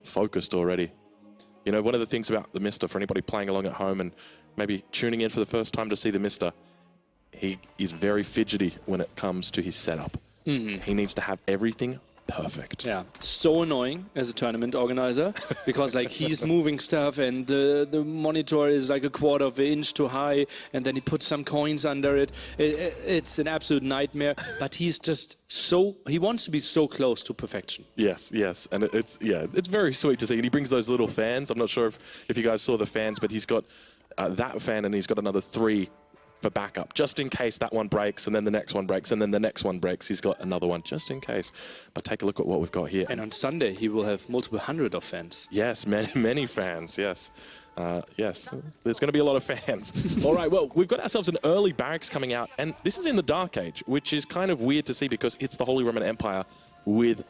focused already. You know, one of the things about TheMista, for anybody playing along at home and maybe tuning in for the first time to see TheMista, he is very fidgety when it comes to his setup. He needs to have everything perfect. Yeah, so annoying as a tournament organizer because like he's moving stuff and the monitor is like a quarter of an inch too high and then he puts some coins under it. It's an absolute nightmare, but he's just he wants to be so close to perfection. Yes, yes, and it's very sweet to see. And he brings those little fans. I'm not sure if you guys saw the fans, but he's got that fan and he's got another 3 for backup, just in case that one breaks, and then the next one breaks, and then the next one breaks. He's got another one just in case. But take a look at what we've got here. And on Sunday, he will have multiple hundred of fans. Yes, many fans, yes. Yes, there's going to be a lot of fans. All right, well, we've got ourselves an early barracks coming out, and this is in the Dark Age, which is kind of weird to see because it's the Holy Roman Empire with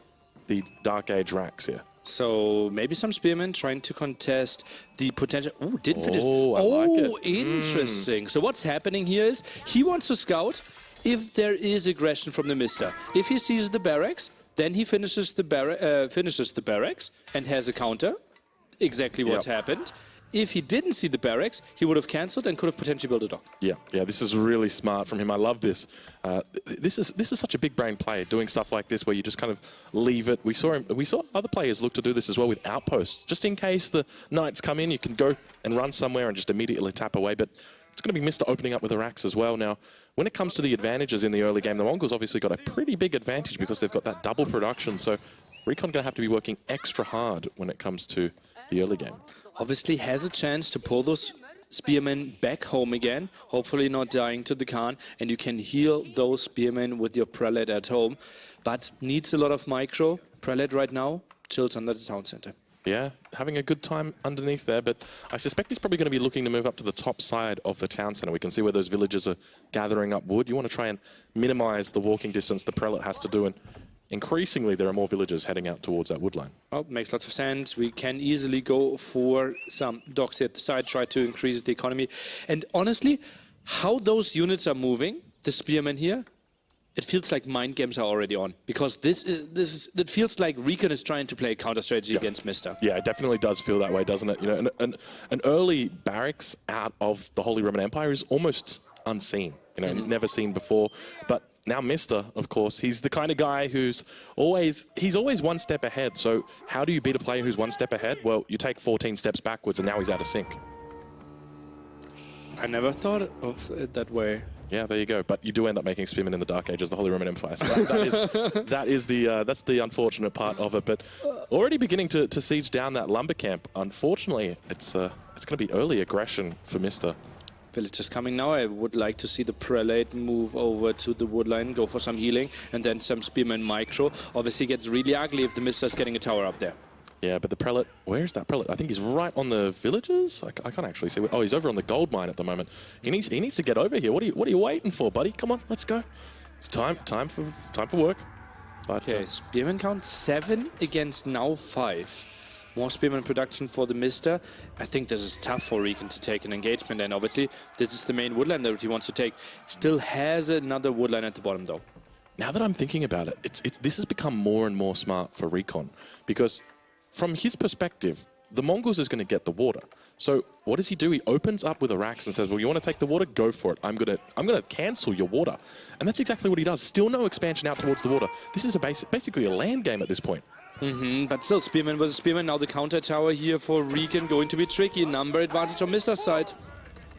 the Dark Age racks here. So maybe some spearmen trying to contest the potential. Oh, didn't finish. Oh, I like it. Interesting. So what's happening here is he wants to scout if there is aggression from TheMista. If he sees the barracks, then he finishes the barracks and has a counter. Exactly what happened. If he didn't see the barracks, he would have cancelled and could have potentially built a dock. Yeah, this is really smart from him. I love this. This is such a big brain play, doing stuff like this where you just kind of leave it. We saw other players look to do this as well with outposts. Just in case the knights come in, you can go and run somewhere and just immediately tap away. But it's going to be Mr. opening up with the racks as well. Now, when it comes to the advantages in the early game, the Mongols obviously got a pretty big advantage because they've got that double production. So RecoN going to have to be working extra hard when it comes to the early game. Obviously has a chance to pull those spearmen back home again, hopefully not dying to the Khan, and you can heal those spearmen with your prelate at home, but needs a lot of micro. Prelate right now chills under the town center. Yeah, having a good time underneath there, but I suspect he's probably going to be looking to move up to the top side of the town center. We can see where those villagers are gathering up wood. You want to try and minimize the walking distance the prelate has to do, and increasingly, there are more villagers heading out towards that woodline. Oh, makes lots of sense. We can easily go for some docks at the side, try to increase the economy. And honestly, how those units are moving, the spearmen here, it feels like mind games are already on. Because it feels like RecoN is trying to play a counter strategy against Mr. Yeah, it definitely does feel that way, doesn't it? You know, an early barracks out of the Holy Roman Empire is almost unseen. You know, never seen before. But now Mr., of course, he's the kind of guy who's always one step ahead. So how do you beat a player who's one step ahead? Well, you take 14 steps backwards and now he's out of sync. I never thought of it that way. Yeah, there you go. But you do end up making spearmen in the Dark Ages, the Holy Roman Empire. So that's the unfortunate part of it. But already beginning to siege down that lumber camp. Unfortunately, it's going to be early aggression for Mr. Villagers coming now. I would like to see the prelate move over to the woodline, go for some healing, and then some spearman micro. Obviously gets really ugly if TheMista is getting a tower up there. Yeah, but the prelate, where's that prelate? I think he's right on the villagers. I can't actually see. Oh, he's over on the gold mine at the moment. He needs to get over here. What are you waiting for, buddy? Come on, let's go. It's time for work. But, okay, spearman count 7 against now 5. More spearman production for TheMista. I think this is tough for RecoN to take an engagement, and obviously this is the main woodline that he wants to take. Still has another woodline at the bottom though. Now that I'm thinking about it, this has become more and more smart for RecoN, because from his perspective, the Mongols is going to get the water. So what does he do? He opens up with a Rax and says, well, you want to take the water? Go for it. I'm gonna cancel your water. And that's exactly what he does. Still no expansion out towards the water. This is basically a land game at this point. But still, spearman versus spearman. Now the counter tower here for RecoN going to be tricky. Number advantage on Mista's side.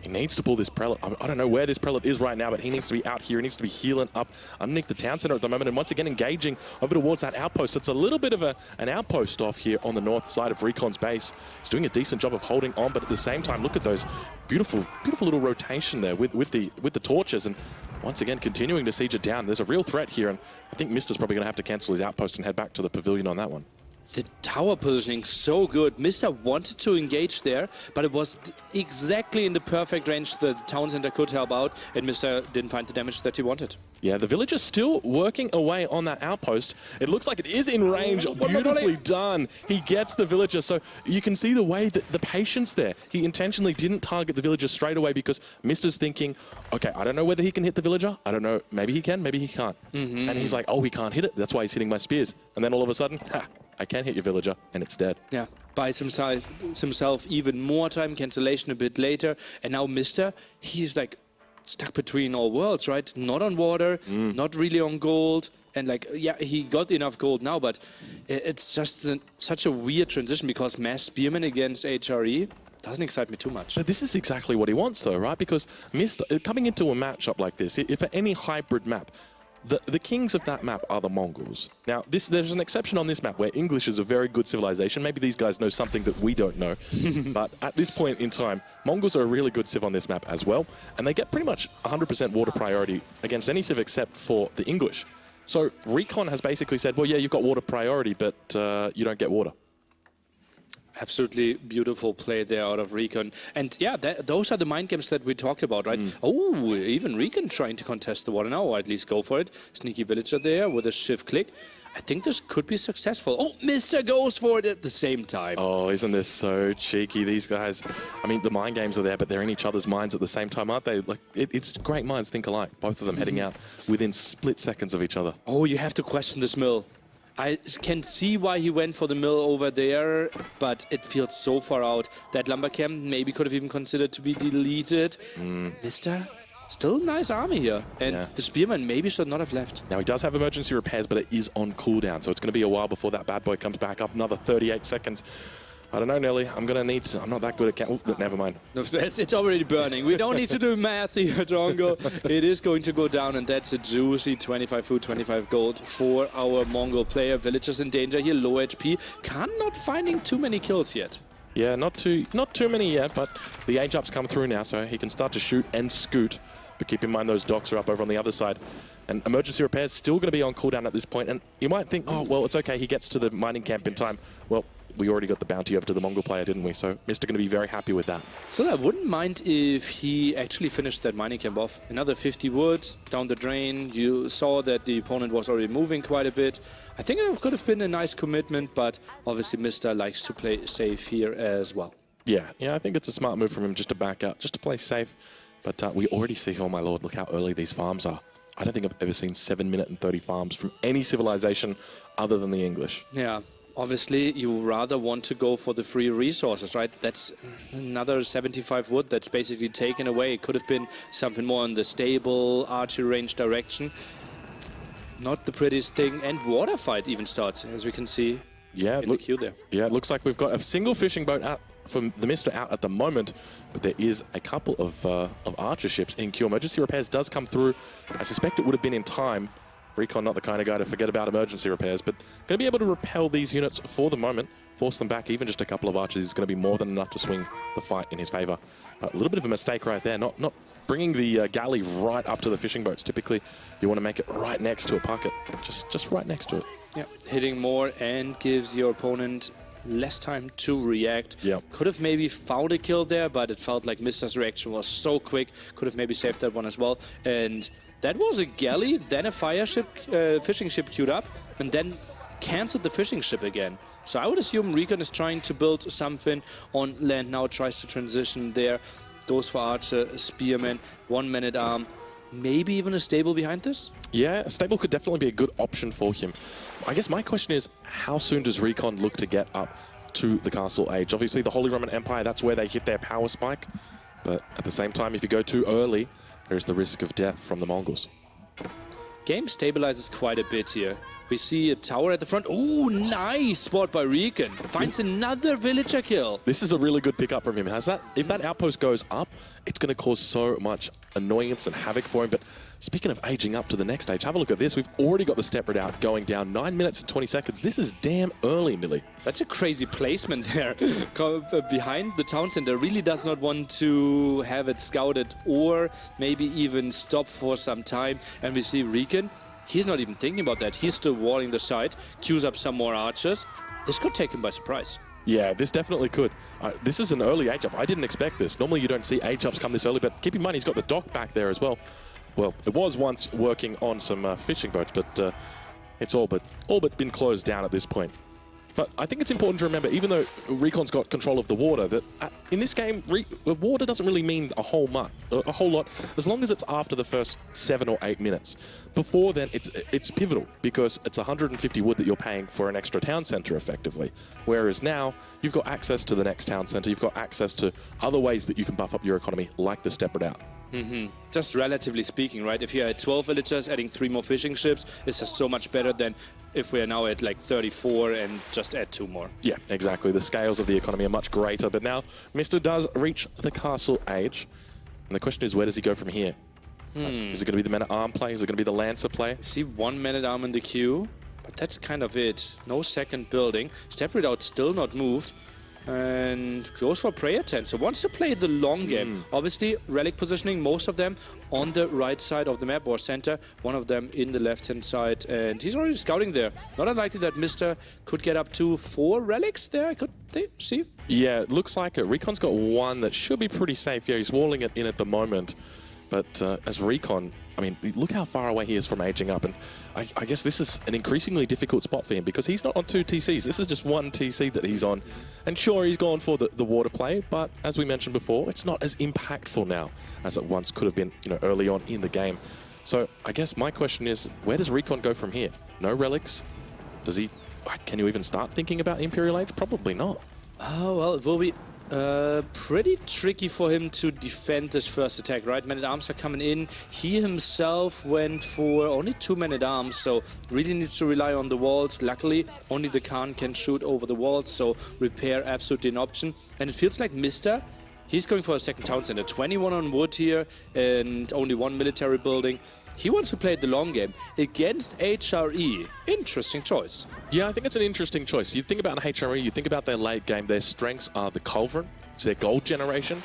He needs to pull this prelate. I don't know where this prelate is right now, but he needs to be out here. He needs to be healing up underneath the town center at the moment, and once again engaging over towards that outpost. It's a little bit of an outpost off here on the north side of RecoN's base. He's doing a decent job of holding on, but at the same time, look at those beautiful little rotation there with the torches, and once again continuing to siege it down. There's a real threat here, and I think Mista's probably going to have to cancel his outpost and head back to the pavilion on that one. The tower positioning so good. Mista wanted to engage there, but it was exactly in the perfect range the town center could help out, and Mista didn't find the damage that he wanted. Yeah, the villager's still working away on that outpost. It looks like it is in range. Beautifully done. He gets the villager, so you can see the way that the patience there. He intentionally didn't target the villager straight away because Mista's thinking, okay, I don't know whether he can hit the villager. I don't know. Maybe he can, maybe he can't. And he's like, oh, he can't hit it. That's why he's hitting my spears. And then all of a sudden, I can hit your villager, and it's dead. Yeah, buys himself even more time, cancellation a bit later. And now Mista, he's like stuck between all worlds, right? Not on water, not really on gold. And like, yeah, he got enough gold now, but it's just such a weird transition because Mass Spearman against HRE doesn't excite me too much. But this is exactly what he wants, though, right? Because Mista, coming into a matchup like this, if for any hybrid map, the kings of that map are the Mongols. Now, there's an exception on this map where English is a very good civilization. Maybe these guys know something that we don't know. But at this point in time, Mongols are a really good civ on this map as well. And they get pretty much 100% water priority against any civ except for the English. So RecoN has basically said, well, yeah, you've got water priority, but you don't get water. Absolutely beautiful play there out of RecoN. And yeah, those are the mind games that we talked about, right? Oh, even RecoN trying to contest the water now, or at least go for it. Sneaky villager there with a shift click. I think this could be successful. Oh, Mista goes for it at the same time. Oh, isn't this so cheeky? These guys, I mean, the mind games are there, but they're in each other's minds at the same time, aren't they? Like, it's great minds think alike. Both of them heading out within split seconds of each other. Oh, you have to question this mill. I can see why he went for the mill over there, but it feels so far out. That lumber camp maybe could have even considered to be deleted. Mista, still a nice army here. And the Spearman maybe should not have left. Now, he does have emergency repairs, but it is on cooldown, so it's going to be a while before that bad boy comes back up. Another 38 seconds. I don't know, Nelly. I'm going to need to... I'm not that good at... Oh, never mind. No, it's already burning. We don't need to do math here, Drongo. It is going to go down, and that's a juicy 25 food, 25 gold for our Mongol player. Villagers in danger here, low HP. Not finding too many kills yet. Yeah, not too many yet, but the age ups come through now, so he can start to shoot and scoot. But keep in mind those docks are up over on the other side. And emergency repairs still going to be on cooldown at this point. And you might think, oh, well, it's okay. He gets to the mining camp in time. Well, we already got the bounty over to the Mongol player, didn't we? So Mista going to be very happy with that. So I wouldn't mind if he actually finished that mining camp off. Another 50 wood down the drain. You saw that the opponent was already moving quite a bit. I think it could have been a nice commitment, but obviously Mista likes to play safe here as well. Yeah, I think it's a smart move from him just to back out, just to play safe. But we already see, oh my lord, look how early these farms are. I don't think I've ever seen 7-minute and 30 farms from any civilization other than the English. Yeah. Obviously, you rather want to go for the free resources, right? That's another 75 wood that's basically taken away. It could have been something more in the stable, archery range direction. Not the prettiest thing. And water fight even starts, as we can see in the queue there. Yeah, it looks like we've got a single fishing boat out from TheMista out at the moment, but there is a couple of archer ships in queue. Emergency repairs does come through. I suspect it would have been in time. RecoN not the kind of guy to forget about emergency repairs, but going to be able to repel these units for the moment, force them back. Even just a couple of archers is going to be more than enough to swing the fight in his favor. A little bit of a mistake right there, not bringing the galley right up to the fishing boats. Typically, you want to make it right next to a pocket, just right next to it. Yeah, hitting more and gives your opponent less time to react. Could have maybe found a kill there, but it felt like Mista's reaction was so quick. Could have maybe saved that one as well. And that was a galley, then a fishing ship queued up, and then canceled the fishing ship again. So I would assume RecoN is trying to build something on land now, tries to transition there, goes for archer, spearman, 1 minute arm, maybe even a stable behind this? Yeah, a stable could definitely be a good option for him. I guess my question is, how soon does RecoN look to get up to the castle age? Obviously, the Holy Roman Empire, that's where they hit their power spike. But at the same time, if you go too early, there's the risk of death from the Mongols. Game stabilizes quite a bit here. We see a tower at the front. Oh, nice spot by RecoN. Finds another villager kill. This is a really good pickup from him. If that outpost goes up, it's going to cause so much annoyance and havoc for him. But speaking of aging up to the next stage, have a look at this. We've already got the step out going down 9 minutes and 20 seconds. This is damn early, Nilly. That's a crazy placement there. Behind the town center, really does not want to have it scouted or maybe even stop for some time. And we see RecoN. He's not even thinking about that. He's still walling the side, queues up some more archers. This could take him by surprise. Yeah, this definitely could. This is an early H-up. I didn't expect this. Normally you don't see H-ups come this early, but keep in mind he's got the dock back there as well. Well, it was once working on some fishing boats, but it's all but been closed down at this point. But I think it's important to remember, even though RecoN's got control of the water, that in this game, water doesn't really mean a whole lot, as long as it's after the first 7 or 8 minutes. Before then, it's pivotal, because it's 150 wood that you're paying for an extra town center, effectively. Whereas now, you've got access to the next town center, you've got access to other ways that you can buff up your economy, like the Step It Out. Just relatively speaking, right? If you're at 12 villagers, adding 3 more fishing ships is just so much better than if we are now at like 34 and just add 2 more. Yeah, exactly. The scales of the economy are much greater. But now, Mr. does reach the castle age. And the question is, where does he go from here? Is it going to be the Man-at-Arm play? Is it going to be the Lancer play? I see 1 Man-at-Arm in the queue, but that's kind of it. No second building. Step It Out still not moved. And goes for prayer tent. So wants to play the long game. Obviously, relic positioning, most of them on the right side of the map or center, one of them in the left-hand side. And he's already scouting there. Not unlikely that Mr. could get up to 4 relics there, I could see. Yeah, it looks like it. RecoN's got 1 that should be pretty safe. Yeah, he's walling it in at the moment. But as RecoN, I mean, look how far away he is from aging up. And I guess this is an increasingly difficult spot for him, because he's not on 2 TCs. This is just 1 TC that he's on. And sure, he's gone for the water play, but as we mentioned before, it's not as impactful now as it once could have been, you know, early on in the game. So I guess my question is, where does RecoN go from here? No relics? Can you even start thinking about Imperial Age? Probably not. Oh, well, it will be pretty tricky for him to defend this first attack, right? Man-at-Arms are coming in. He himself went for only 2 Man-at-Arms, so really needs to rely on the walls. Luckily, only the Khan can shoot over the walls, so repair absolutely an option. And it feels like Mr. He's going for a second town center. 21 on wood here and only 1 military building. He wants to play the long game against HRE. Interesting choice. Yeah, I think it's an interesting choice. You think about HRE, you think about their late game. Their strengths are the Culverin, it's their gold generation.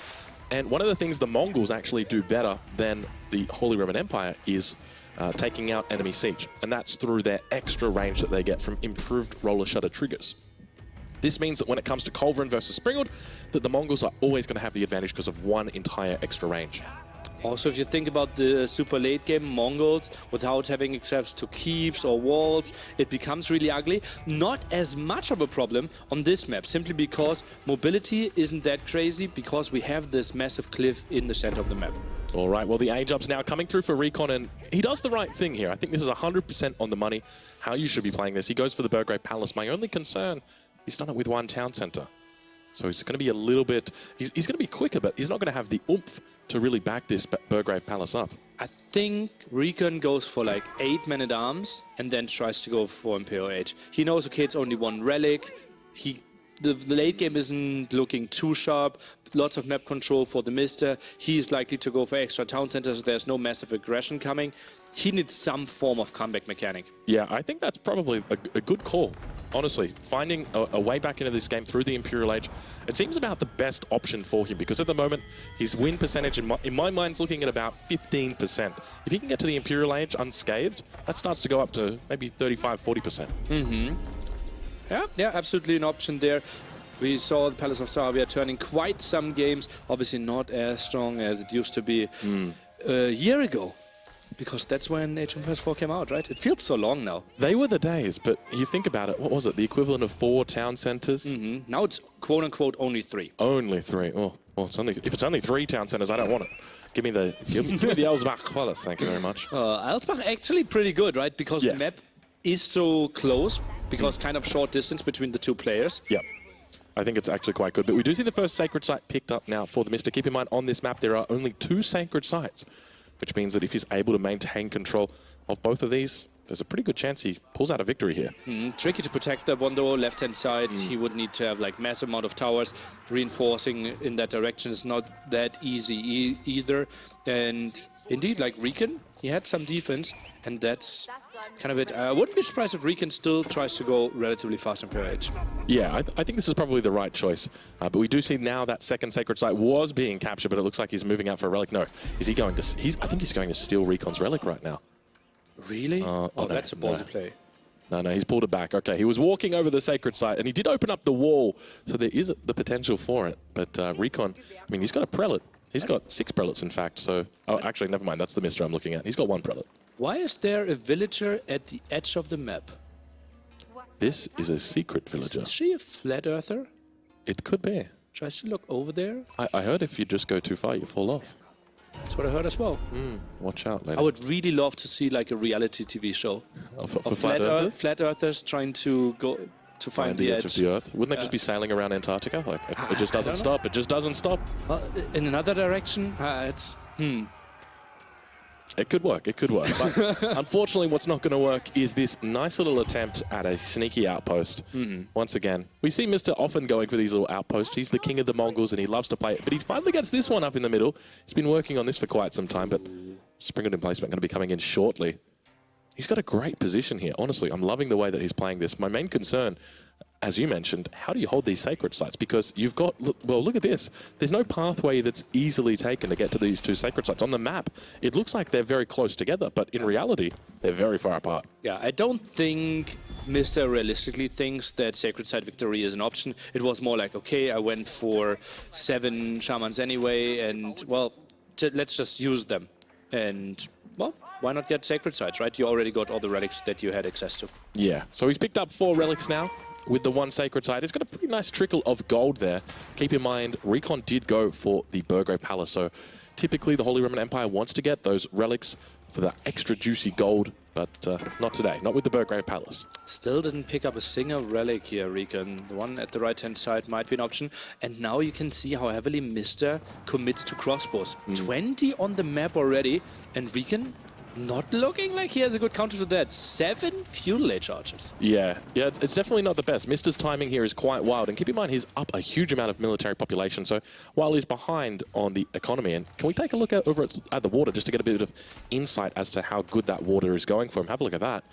And one of the things the Mongols actually do better than the Holy Roman Empire is taking out enemy siege. And that's through their extra range that they get from improved roller shutter triggers. This means that when it comes to Culverin versus Springald, that the Mongols are always going to have the advantage because of 1 entire extra range. Also, if you think about the super late game Mongols, without having access to keeps or walls, it becomes really ugly. Not as much of a problem on this map, simply because mobility isn't that crazy, because we have this massive cliff in the center of the map. All right, well, the age up's now coming through for RecoN, and he does the right thing here. I think this is 100% on the money, how you should be playing this. He goes for the Burgrave Palace. My only concern, he's done it with 1 town center. So he's going to be a little bit, he's going to be quicker, but he's not going to have the oomph to really back this Burgrave Palace up. I think RecoN goes for like 8 Man-at-Arms and then tries to go for Imperial Age. He knows, okay, it's only 1 relic. The late game isn't looking too sharp. Lots of map control for TheMista. He's likely to go for extra town centers. There's no massive aggression coming. He needs some form of comeback mechanic. Yeah, I think that's probably a good call. Honestly, finding a way back into this game through the Imperial Age, it seems about the best option for him, because at the moment, his win percentage in my mind is looking at about 15%. If he can get to the Imperial Age unscathed, that starts to go up to maybe 35–40%. Yeah, absolutely an option there. We saw the Palace of Saravia turning quite some games, obviously not as strong as it used to be a year ago. Because that's when Age of Empires 4 came out, right? It feels so long now. They were the days, but you think about it, what was it? The equivalent of 4 town centers? Now it's quote-unquote only 3. Only 3. Oh, well, if it's only 3 town centers, I don't want it. Give me the Elsbach Palace, thank you very much. Elsbach actually pretty good, right? Because yes. the map is so close, because kind of short distance between the 2 players. Yep. I think it's actually quite good. But we do see the first sacred site picked up now for TheMista. Keep in mind, on this map, there are only 2 sacred sites, which means that if he's able to maintain control of both of these, there's a pretty good chance he pulls out a victory here. Tricky to protect that one though, left-hand side. He would need to have like massive amount of towers. Reinforcing in that direction is not that easy either. And indeed, like RecoN, he had some defense, and that's kind of it. I wouldn't be surprised if RecoN still tries to go relatively fast in Imperial Age. Yeah, I think this is probably the right choice. But we do see now that second sacred site was being captured, but it looks like he's moving out for a relic. No, is he going to? I think he's going to steal RecoN's relic right now. Really? Oh, no, that's a ballsy play. No, he's pulled it back. Okay, he was walking over the sacred site, and he did open up the wall, so there is the potential for it. But RecoN, I mean, he's got a prelate. He's got 6 prelates, in fact. So, oh, actually, never mind. That's TheMista I'm looking at. He's got 1 prelate. Why is there a villager at the edge of the map? This is a secret villager. Is she a flat earther? It could be. Tries to look over there. I heard if you just go too far, you fall off. That's what I heard as well. Watch out, lady. I would really love to see like a reality TV show For flat earthers? flat earthers trying to go to find the edge of the Earth. Wouldn't they just be sailing around Antarctica? Like it just doesn't stop. It just doesn't stop. Well, in another direction, it's It could work. It could work. But unfortunately, what's not going to work is this nice little attempt at a sneaky outpost. Once again, we see Mr. often going for these little outposts. He's the king of the Mongols and he loves to play it. But he finally gets this one up in the middle. He's been working on this for quite some time, but Springleton placement going to be coming in shortly. He's got a great position here. Honestly, I'm loving the way that he's playing this. My main concern, as you mentioned, how do you hold these sacred sites? Because you've got, well, look at this. There's no pathway that's easily taken to get to these two sacred sites. On the map, it looks like they're very close together, but in reality, they're very far apart. Yeah, I don't think Mr. realistically thinks that sacred site victory is an option. It was more like, okay, I went for 7 shamans anyway, and, well, let's just use them. And, well, why not get sacred sites, right? You already got all the relics that you had access to. Yeah, so he's picked up 4 relics now. With the 1 sacred site, it's got a pretty nice trickle of gold there. Keep in mind, RecoN did go for the Burgrave Palace, so typically the Holy Roman Empire wants to get those relics for the extra juicy gold, but not today, not with the Burgrave Palace. Still didn't pick up a single relic here, RecoN. The one at the right-hand side might be an option. And now you can see how heavily Mr. commits to crossbows. 20 on the map already, and RecoN not looking like he has a good counter to that. 7 feudal age archers. Yeah, it's definitely not the best. Mister's timing here is quite wild, and keep in mind he's up a huge amount of military population, so while he's behind on the economy, and can we take a look over at the water just to get a bit of insight as to how good that water is going for him? Have a look at that.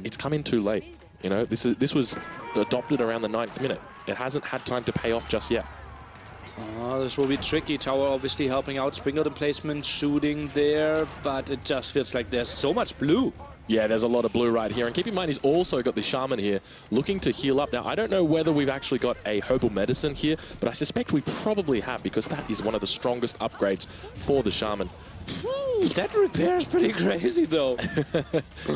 It's come in too late. You know, this was adopted around the 9th minute. It hasn't had time to pay off just yet. Oh, this will be tricky. Tower obviously helping out. Springleton placement, shooting there, but it just feels like there's so much blue. Yeah, there's a lot of blue right here. And keep in mind, he's also got the Shaman here looking to heal up. Now, I don't know whether we've actually got a herbal medicine here, but I suspect we probably have because that is one of the strongest upgrades for the Shaman. That repair is pretty crazy, though.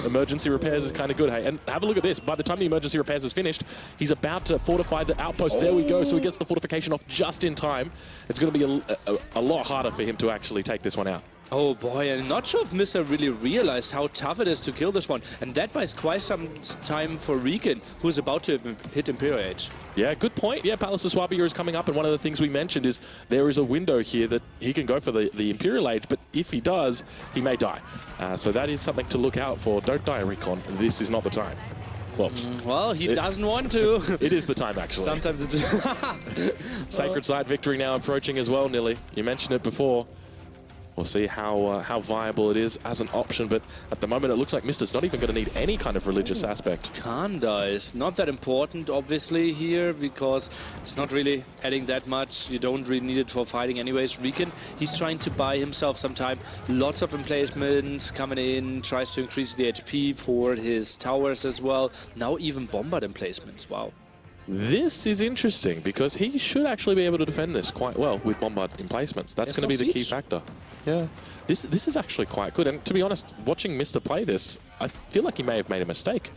Emergency repairs is kind of good, hey? And have a look at this. By the time the emergency repairs is finished, he's about to fortify the outpost. There we go. So he gets the fortification off just in time. It's going to be a lot harder for him to actually take this one out. Oh boy, I'm not sure if Mr. really realized how tough it is to kill this one. And that buys quite some time for RecoN, who's about to hit Imperial Age. Yeah, good point. Yeah, Palace of Swabia is coming up, and one of the things we mentioned is there is a window here that he can go for the Imperial Age, but if he does, he may die. So that is something to look out for. Don't die, RecoN. This is not the time. Well, he doesn't want to. It is the time, actually. Sometimes it's... Sacred Site victory now approaching as well, Nilly. You mentioned it before. We'll see how viable it is as an option, but at the moment it looks like Mister's not even going to need any kind of religious aspect. Khan dies. Not that important, obviously, here, because it's not really adding that much. You don't really need it for fighting anyways. RecoN, he's trying to buy himself some time. Lots of emplacements coming in, tries to increase the HP for his towers as well. Now even bombard emplacements. Wow. This is interesting because he should actually be able to defend this quite well with bombard emplacements. That's going to be the key factor. Yeah, this is actually quite good. And to be honest, watching Mr. play this, I feel like he may have made a mistake.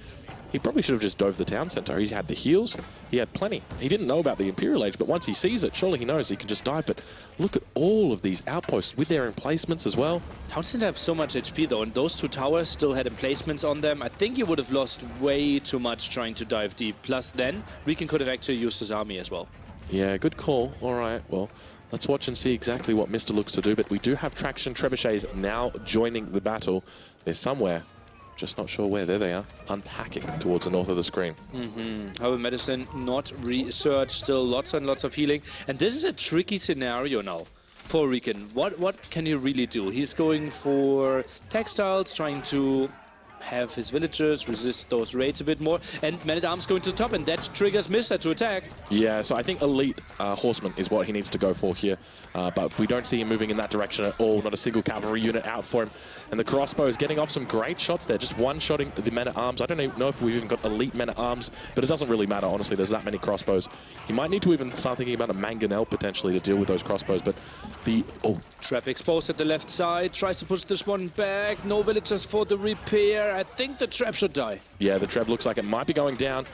He probably should have just dove the town center. He had the heals, he had plenty. He didn't know about the Imperial Age, but once he sees it, surely he knows he can just dive. But look at all of these outposts with their emplacements as well. Town center have so much HP though, and those 2 towers still had emplacements on them. I think he would have lost way too much trying to dive deep. Plus then, RecoN could have actually used his army as well. Yeah, good call. All right, well, let's watch and see exactly what Mr. looks to do. But we do have Traction Trebuchets now joining the battle. They're somewhere. Just not sure where. There they are, unpacking towards the north of the screen. Herbal medicine, not researched, still lots and lots of healing. And this is a tricky scenario now for RecoN. What can he really do? He's going for textiles, trying to have his villagers resist those raids a bit more, and Man-at-Arms going to the top, and that triggers Mr. to attack. Yeah, so I think elite horseman is what he needs to go for here, but we don't see him moving in that direction at all. Not a single cavalry unit out for him, and the crossbow is getting off some great shots there, just one-shotting the Men-at-Arms. I don't even know if we've even got elite Men-at-Arms, but it doesn't really matter, honestly. There's that many crossbows. He might need to even start thinking about a mangonel potentially to deal with those crossbows, but the... Trap exposed at the left side, tries to push this one back. No villagers for the repair. there. I think the trap should die. Yeah, the trap looks like it might be going down.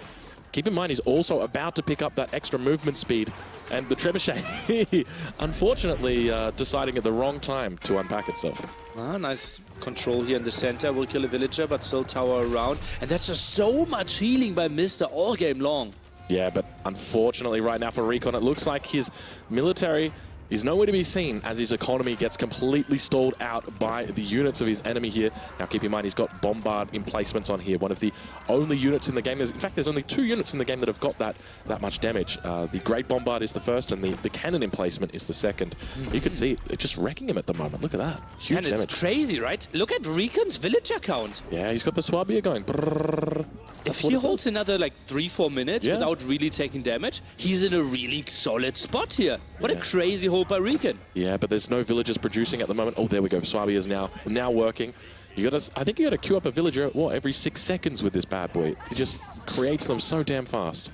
Keep in mind, he's also about to pick up that extra movement speed. And the trebuchet, unfortunately, deciding at the wrong time to unpack itself. Nice control here in the center. Will kill a villager, but still tower around. And that's just so much healing by Mr. all game long. Yeah, but unfortunately right now for RecoN, it looks like his military is nowhere to be seen as his economy gets completely stalled out by the units of his enemy here. Now keep in mind, he's got Bombard emplacements on here, one of the only units in the game. In fact, there's only 2 units in the game that have got that much damage. The Great Bombard is the first, and the cannon emplacement is the second. You can see it just wrecking him at the moment. Look at that. Huge and damage. It's crazy, right? Look at RecoN's villager count. Yeah, he's got the Swabia going. Brrr. If he holds another like 3-4 minutes without really taking damage, he's in a really solid spot here. What a crazy hold by RecoN. Yeah, but there's no villagers producing at the moment. Oh, there we go. Swabia is now working. I think you got to queue up a villager every 6 seconds with this bad boy. He just creates them so damn fast.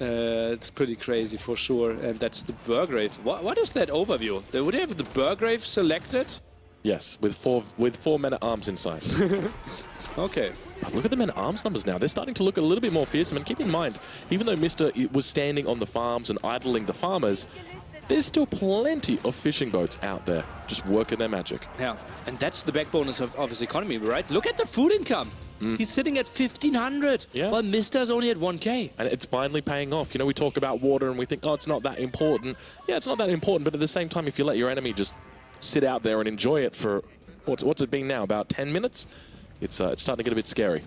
It's pretty crazy for sure. And that's the Burgrave. What is that overview? Would they have the Burgrave selected? Yes, with four men at arms inside. Okay. But look at the men at arms numbers now. They're starting to look a little bit more fearsome. And keep in mind, even though Mr. was standing on the farms and idling the farmers, there's still plenty of fishing boats out there just working their magic. Yeah, and that's the backbone of his economy, right? Look at the food income. He's sitting at 1,500, while Mister's only at 1K. And it's finally paying off. You know, we talk about water and we think, oh, it's not that important. Yeah, it's not that important, but at the same time, if you let your enemy just sit out there and enjoy it for, what's it been now, about 10 minutes? It's starting to get a bit scary.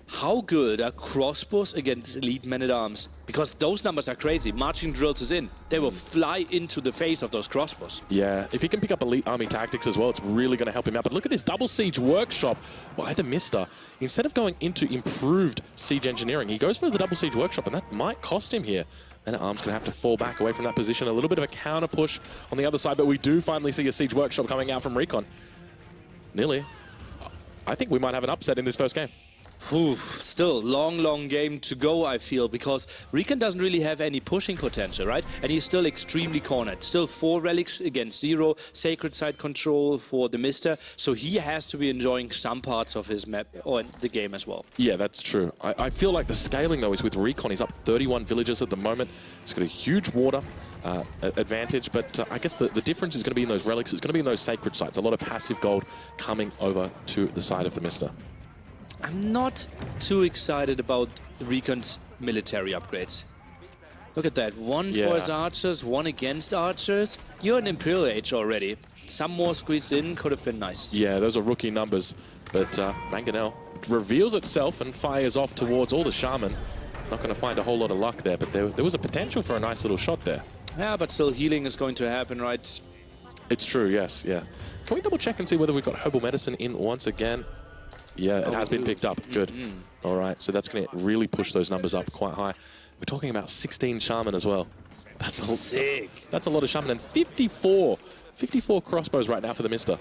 How good are crossbows against elite men-at-arms? Because those numbers are crazy. Marching drills is in. They will fly into the face of those crossbows. Yeah, if he can pick up elite army tactics as well, it's really going to help him out. But look at this double siege workshop by TheMista. Instead of going into improved siege engineering, he goes for the double siege workshop, and that might cost him here. Men-at-arms going to have to fall back away from that position. A little bit of a counter push on the other side, but we do finally see a siege workshop coming out from RecoN. Nearly. I think we might have an upset in this first game. Still, long game to go, I feel, because RecoN doesn't really have any pushing potential, right? And he's still extremely cornered. Still 4 relics against 0, sacred side control for TheMista, so he has to be enjoying some parts of his map or the game as well. Yeah, that's true. I feel like the scaling, though, is with RecoN. He's up 31 villagers at the moment. He's got a huge water advantage, but I guess the difference is going to be in those relics. It's going to be in those sacred sites. A lot of passive gold coming over to the side of TheMista. I'm not too excited about RecoN's military upgrades. Look at that. 1 for his archers, 1 against archers. You're an Imperial Age already. Some more squeezed in could have been nice. Yeah, those are rookie numbers. But Mangonel reveals itself and fires off towards all the Shaman. Not going to find a whole lot of luck there, but there was a potential for a nice little shot there. Yeah, but still healing is going to happen, right? It's true, yes, yeah. Can we double check and see whether we've got herbal medicine in once again? Yeah, it has been picked up. Good. All right, so that's going to really push those numbers up quite high. We're talking about 16 Shaman as well. That's sick. That's a lot of Shaman, and 54 crossbows right now for TheMista.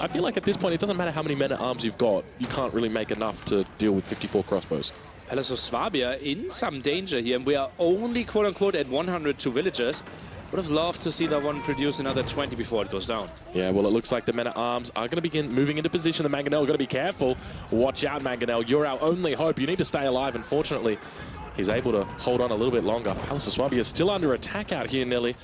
I feel like at this point, it doesn't matter how many men-at-arms you've got. You can't really make enough to deal with 54 crossbows. Palace of Swabia in some danger here, and we are only, quote-unquote, at 102 villagers. Would have loved to see that one produce another 20 before it goes down. Yeah, well, it looks like the men-at-arms are going to begin moving into position. The Mangonel got to be careful. Watch out, Mangonel. You're our only hope. You need to stay alive. Unfortunately, he's able to hold on a little bit longer. Palace of Swabia is still under attack out here, Nelly.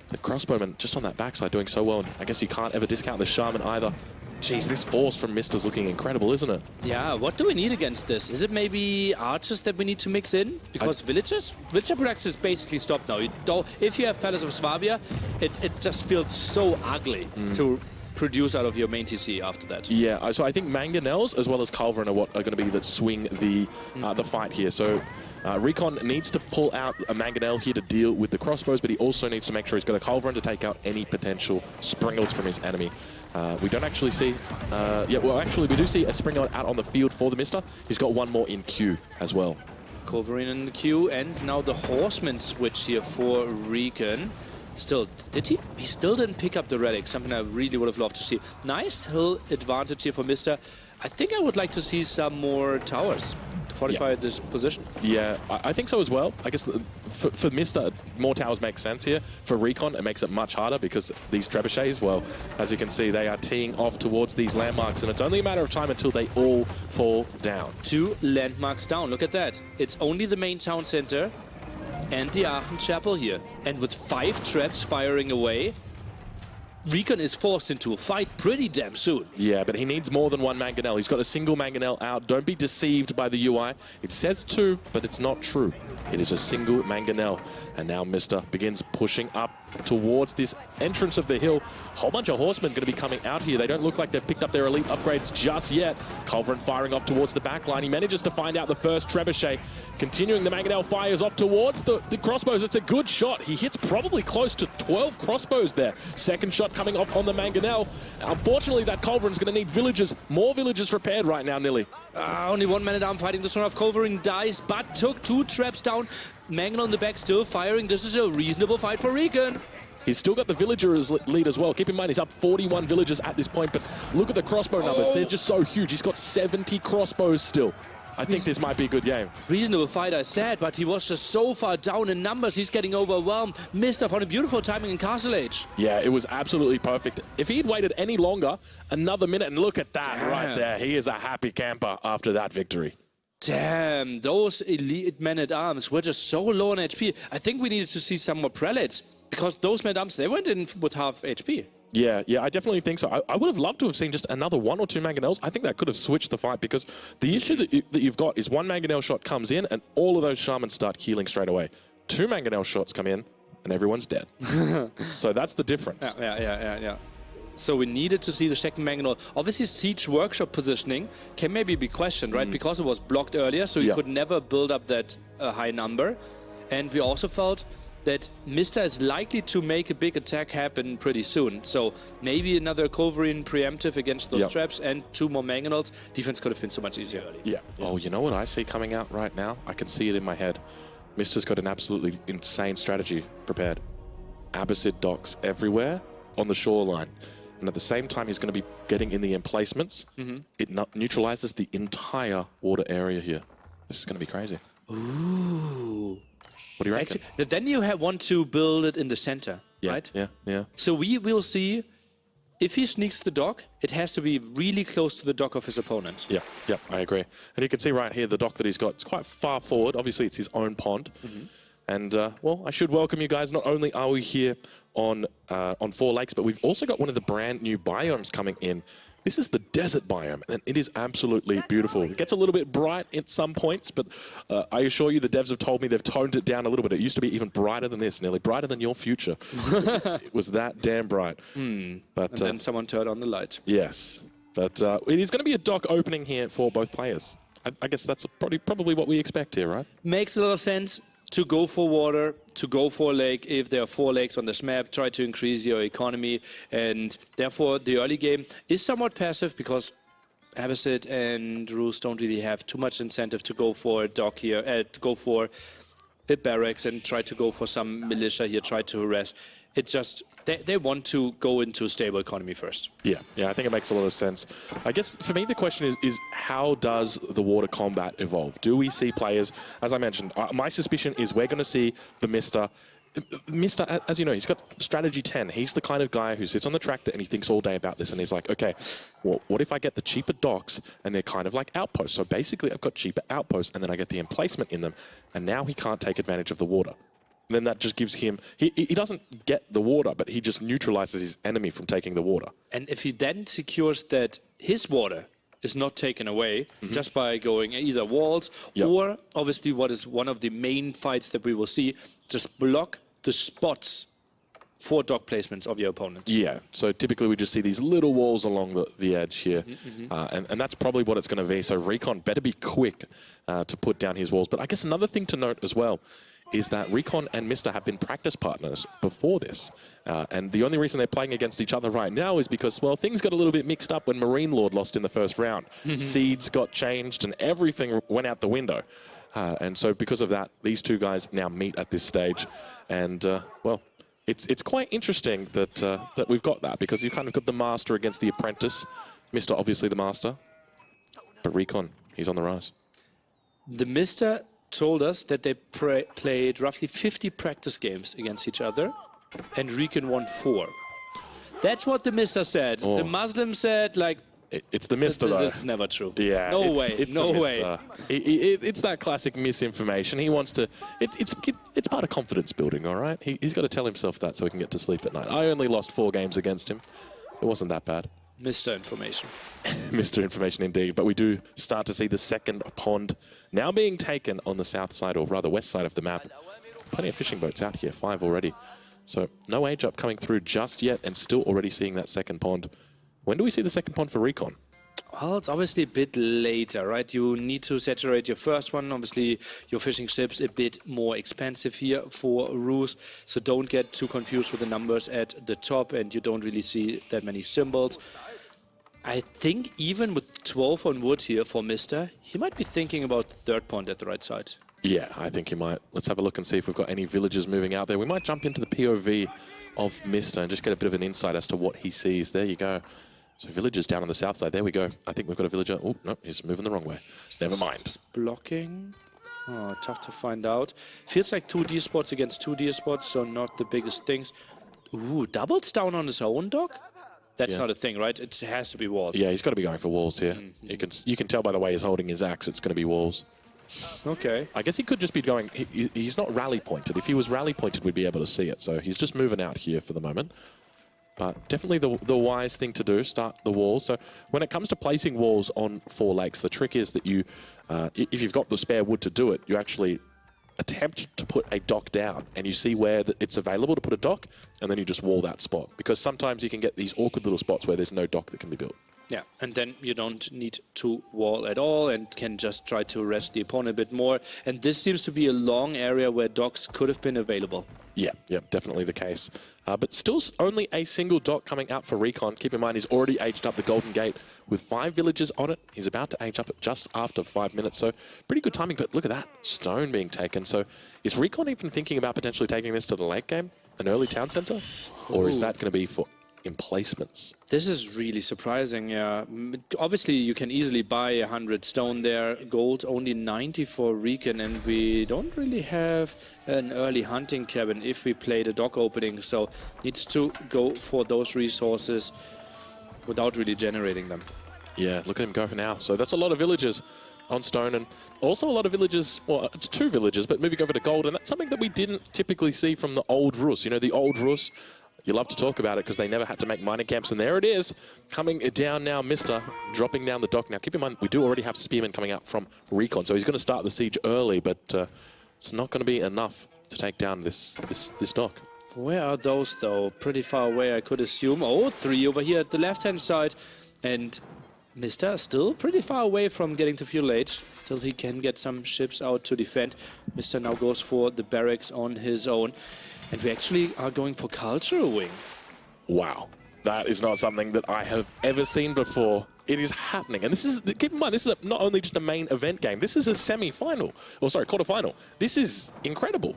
The crossbowman just on that backside doing so well. And I guess you can't ever discount the Shaman either. Jeez, this force from Mister's looking incredible, isn't it? Yeah, what do we need against this? Is it maybe archers that we need to mix in? Because villager production is basically stopped now. If you have Palace of Swabia, it just feels so ugly to produce out of your main TC after that. Yeah, so I think Mangonels as well as Culverin are what are going to be that swing the fight here. So RecoN needs to pull out a Mangonel here to deal with the crossbows, but he also needs to make sure he's got a Culverin to take out any potential Springles from his enemy. We don't actually see... actually, we do see a Springald out on the field for TheMista. He's got one more in queue as well. Culverin in the queue, and now the Horseman switch here for RecoN. Still, he still didn't pick up the relic, something I really would have loved to see. Nice hill advantage here for Mr. I think I would like to see some more towers fortify this position. Yeah, I think so as well. I guess for Mista, more towers make sense here. For RecoN, it makes it much harder because these trebuchets, well, as you can see, they are teeing off towards these landmarks, and it's only a matter of time until they all fall down. 2 landmarks down, look at that. It's only the main town center and the Aachen Chapel here. And with 5 traps firing away, RecoN is forced into a fight pretty damn soon. Yeah, but he needs more than 1 mangonel. He's got a single mangonel out. Don't be deceived by the UI. It says 2, but it's not true. It is a single mangonel. And now Mista begins pushing up towards this entrance of the hill. A whole bunch of horsemen going to be coming out here. They don't look like they've picked up their elite upgrades just yet. Culverin firing off towards the back line. He manages to find out the first trebuchet. Continuing, the mangonel fires off towards the crossbows. It's a good shot. He hits probably close to 12 crossbows there. Second shot coming off on the mangonel. Unfortunately, that Culverin's going to need villagers, more villagers repaired right now, Nilly. Only 1 man-at-arm fighting this one off. Culverin dies, but took 2 traps down. Mangonel in the back still firing. This is a reasonable fight for RecoN. He's still got the villagers lead as well. Keep in mind, he's up 41 villagers at this point, but look at the crossbow numbers. They're just so huge. He's got 70 crossbows still. I think this might be a good game. Reasonable fight, I said, but he was just so far down in numbers. He's getting overwhelmed. Mista found a beautiful timing in Castle Age. Yeah, it was absolutely perfect. If he'd waited any longer, another minute, and look at that right there. He is a happy camper after that victory. Damn, those elite men-at-arms were just so low on HP. I think we needed to see some more prelates, because those men-at-arms, they went in with half HP. Yeah, I definitely think so. I would have loved to have seen just another 1 or 2 mangonels. I think that could have switched the fight, because the issue that you've got is 1 mangonel shot comes in and all of those shamans start healing straight away. 2 mangonel shots come in and everyone's dead. So that's the difference. Yeah. So we needed to see the second mangonel. Obviously, Siege Workshop positioning can maybe be questioned, right? Because it was blocked earlier, so you could never build up that high number. And we also felt that Mista is likely to make a big attack happen pretty soon. So maybe another Culverin preemptive against those traps and 2 more mangonels. Defense could have been so much easier early. Yeah. Oh, you know what I see coming out right now? I can see it in my head. Mista's got an absolutely insane strategy prepared. Abbasid docks everywhere on the shoreline. And at the same time, he's going to be getting in the emplacements. It neutralizes the entire water area here. This is going to be crazy. Ooh. What do you reckon? Actually, then you want to build it in the center, right? Yeah. So we will see, if he sneaks the dock, it has to be really close to the dock of his opponent. Yeah, I agree. And you can see right here, the dock that he's got, it's quite far forward. Obviously, it's his own pond. And, well, I should welcome you guys. Not only are we here on 4 Lakes, but we've also got one of the brand new biomes coming in. This is the desert biome, and it is absolutely beautiful. It gets a little bit bright at some points, but I assure you the devs have told me they've toned it down a little bit. It used to be even brighter than this, nearly brighter than your future. It was that damn bright. But, and then someone turned on the light. Yes, but it is going to be a dock opening here for both players. I guess that's probably what we expect here, right? Makes a lot of sense to go for water, to go for a lake. If there are 4 lakes on this map, try to increase your economy. And therefore, the early game is somewhat passive because Abbasid and Roos don't really have too much incentive to go for a dock here, to go for a barracks and try to go for some militia here, try to harass. It just, they want to go into a stable economy first. Yeah, I think it makes a lot of sense. I guess for me the question is how does the water combat evolve? Do we see players, as I mentioned, my suspicion is we're going to see TheMista. Mista, as you know, he's got strategy 10. He's the kind of guy who sits on the tractor and he thinks all day about this and he's like, okay, well, what if I get the cheaper docks and they're kind of like outposts? So basically I've got cheaper outposts and then I get the emplacement in them and now he can't take advantage of the water. Then that just gives him, he doesn't get the water, but he just neutralizes his enemy from taking the water. And if he then secures that his water is not taken away just by going either walls or obviously what is one of the main fights that we will see, just block the spots for dock placements of your opponent. Yeah, so typically we just see these little walls along the edge here, and that's probably what it's going to be. So RecoN better be quick to put down his walls. But I guess another thing to note as well is that RecoN and Mista have been practice partners before this. And the only reason they're playing against each other right now is because, well, things got a little bit mixed up when Marine Lord lost in the first round. Seeds got changed and everything went out the window. And so because of that, these 2 guys now meet at this stage. And, well, it's quite interesting that, that we've got that because you kind of got the master against the apprentice. Mista, obviously the master. But RecoN, he's on the rise. TheMista told us that they played roughly 50 practice games against each other, and RecoN won 4. That's what TheMista said. Oh. The Muslim said, like, It's TheMista, though. This is never true. Yeah. No way. It's No the way. Mista. It's that classic misinformation. He wants to. It's part of confidence building, all right? He's got to tell himself that so he can get to sleep at night. I only lost 4 games against him. It wasn't that bad. Mr. Information. Mr. Information indeed. But we do start to see the second pond now being taken on the south side, or rather west side of the map. Plenty of fishing boats out here, 5 already. So no age up coming through just yet, and still already seeing that second pond. When do we see the second pond for RecoN? Well, it's obviously a bit later, right? You need to saturate your first one. Obviously, your fishing ship's a bit more expensive here for Roos, so don't get too confused with the numbers at the top, and you don't really see that many symbols. I think even with 12 on wood here for Mr., he might be thinking about the third pond at the right side. Yeah, I think he might. Let's have a look and see if we've got any villagers moving out there. We might jump into the POV of Mr. and just get a bit of an insight as to what he sees. There you go. So villagers down on the south side. There we go. I think we've got a villager. Oh, no, he's moving the wrong way. Never mind. It's blocking. Oh, tough to find out. Feels like 2 D spots against 2 D spots, so not the biggest things. Ooh, doubles down on his own dock? That's not a thing, right? It has to be walls. Yeah, he's got to be going for walls here. You can tell by the way he's holding his axe, it's going to be walls. Okay. I guess he could just be going... He's not rally pointed. If he was rally pointed, we'd be able to see it. So he's just moving out here for the moment. But definitely the wise thing to do, start the walls. So when it comes to placing walls on 4 lakes, the trick is that you, if you've got the spare wood to do it, you actually attempt to put a dock down, and you see where it's available to put a dock, and then you just wall that spot. Because sometimes you can get these awkward little spots where there's no dock that can be built. Yeah, and then you don't need to wall at all and can just try to rest the opponent a bit more. And this seems to be a long area where docks could have been available. Yeah, definitely the case. But still only a single dock coming out for RecoN. Keep in mind, he's already aged up the Golden Gate with 5 villagers on it. He's about to age up at just after 5 minutes, so pretty good timing. But look at that, stone being taken. So is RecoN even thinking about potentially taking this to the late game, an early town center? Or is that going to be for emplacements? This is really surprising, yeah. Obviously, you can easily buy 100 stone there. Gold, only 90 for RecoN, and we don't really have an early hunting cabin if we play the dock opening, so needs to go for those resources without really generating them. Yeah, look at him go now. So that's a lot of villagers on stone, and also a lot of villagers, well, it's 2 villagers, but moving over to gold, and that's something that we didn't typically see from the old Rus. You know, the old Rus, you love to talk about it because they never had to make mining camps, and there it is, coming down now, Mr. dropping down the dock. Now, keep in mind, we do already have spearmen coming out from RecoN, so he's going to start the siege early, but it's not going to be enough to take down this dock. Where are those, though? Pretty far away, I could assume. Oh, 3 over here at the left-hand side, and Mr. still pretty far away from getting to fuel age. Still, he can get some ships out to defend. Mr. now goes for the barracks on his own. And we actually are going for cultural wing. Wow. That is not something that I have ever seen before. It is happening. And this is, keep in mind, this is not only just a main event game. This is a semi-final. Or sorry, quarter-final. This is incredible.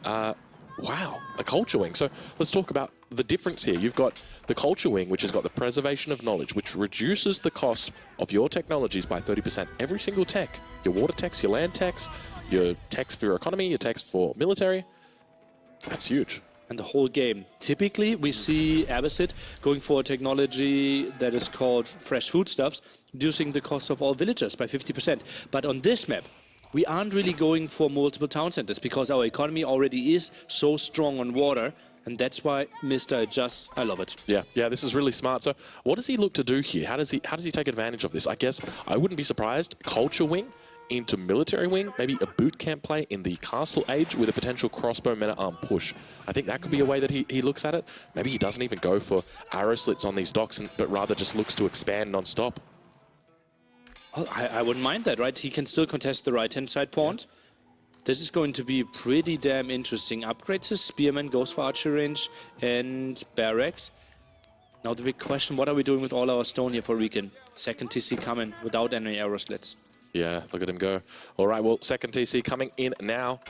Wow, a culture wing. So let's talk about the difference here. You've got the culture wing, which has got the preservation of knowledge, which reduces the cost of your technologies by 30%. Every single tech, your water techs, your land techs, your techs for your economy, your techs for military. That's huge. And the whole game. Typically, we see Abbasid going for a technology that is called fresh foodstuffs, reducing the cost of all villagers by 50%. But on this map, we aren't really going for multiple town centers because our economy already is so strong on water, and that's why Mr. adjusts. I love it. Yeah, this is really smart. So what does he look to do here? How does he take advantage of this? I guess I wouldn't be surprised. Culture wing into military wing, maybe a boot camp play in the castle age with a potential crossbow meta arm push. I think that could be a way that he looks at it. Maybe he doesn't even go for arrow slits on these docks, but rather just looks to expand non-stop. Well, I wouldn't mind that, right? He can still contest the right-hand side pond. This is going to be pretty damn interesting. Upgrades his spearman, goes for archer range and barracks. Now the big question, what are we doing with all our stone here for RecoN? Second TC coming without any arrow slits. Yeah, look at him go. All right, well, second TC coming in now.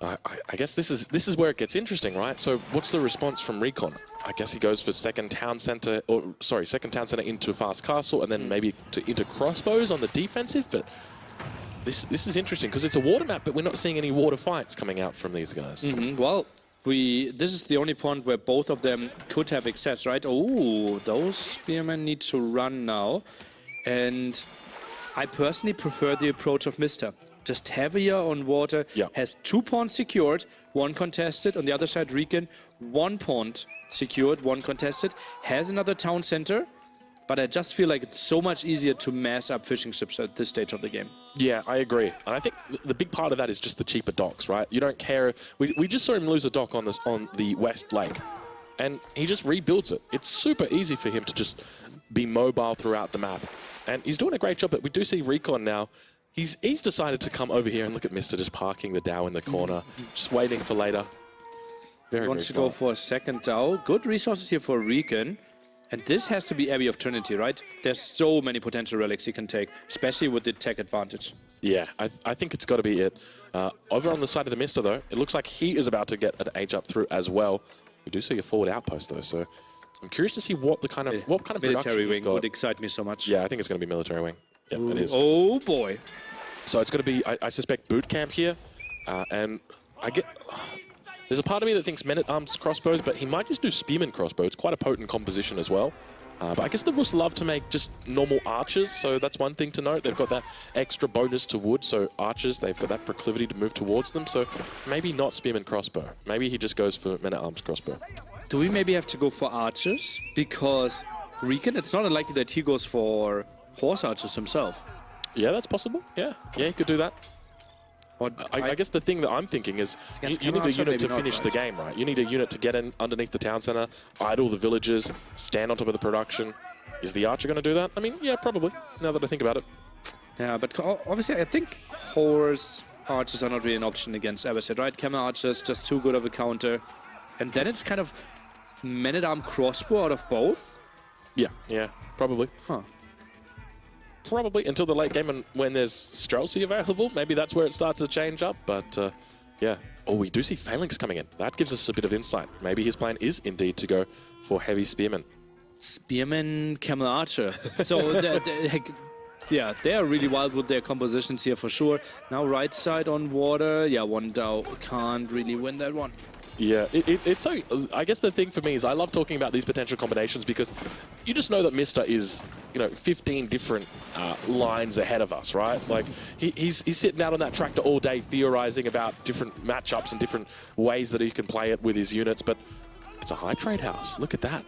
I guess this is where it gets interesting, right? So what's the response from RecoN? I guess he goes for second town center into fast castle, and then maybe into crossbows on the defensive, but This is interesting because it's a water map, but we're not seeing any water fights coming out from these guys. Well, this is the only point where both of them could have access, right? Oh, those spearmen need to run now. And I personally prefer the approach of Mr. Just heavier on water, has 2 pawns secured, 1 contested. On the other side, RecoN, 1 pawn secured, 1 contested, has another town center. But I just feel like it's so much easier to mass up fishing ships at this stage of the game. Yeah, I agree. And I think the big part of that is just the cheaper docks, right? You don't care. We just saw him lose a dock on the West Lake, and he just rebuilds it. It's super easy for him to just be mobile throughout the map. And he's doing a great job, but we do see RecoN now. He's decided to come over here and look at Mr. just parking the Dow in the corner, just waiting for later. He wants to go for a second Dow. Good resources here for RecoN. And this has to be Abbey of Trinity, right? There's so many potential relics he can take, especially with the tech advantage. Yeah, I think it's got to be it. Over on the side of the Mista, though, it looks like he is about to get an age up through as well. We do see a forward outpost, though, so I'm curious to see what kind of military wing got. would excite me so much. Yeah, I think it's going to be military wing. Yeah, it is. Oh boy! So it's going to be, I suspect, boot camp here, and I get. There's a part of me that thinks men-at-arms crossbows, but he might just do spearman crossbow. It's quite a potent composition as well. But I guess the Rus love to make just normal archers, so that's one thing to note. They've got that extra bonus to wood, so archers, they've got that proclivity to move towards them, so maybe not spearman crossbow. Maybe he just goes for men-at-arms crossbow. Do we maybe have to go for archers? Because RecoN, it's not unlikely that he goes for horse archers himself. Yeah, that's possible. Yeah, he could do that. I guess the thing that I'm thinking is you need a unit to finish the game, right? You need a unit to get in underneath the town center, idle the villagers, stand on top of the production. Is the archer going to do that? I mean, yeah, probably, now that I think about it. Yeah, but obviously I think horse archers are not really an option against Everset, right? Camel archers, just too good of a counter. And then it's kind of men-at-arm crossbow out of both? Yeah, probably. Huh. Probably until the late game, and when there's Streltsy available, maybe that's where it starts to change up. But yeah. Oh, we do see Phalanx coming in. That gives us a bit of insight. Maybe his plan is indeed to go for heavy spearmen. Spearman, Camel Archer. So yeah, they are really wild with their compositions here for sure. Now right side on water. Yeah, 1 Dow can't really win that one. Yeah, it's so. I guess the thing for me is I love talking about these potential combinations because you just know that Mr. is, 15 different lines ahead of us, right? Like he's sitting out on that tractor all day theorizing about different matchups and different ways that he can play it with his units. But it's a high trade house. Look at that.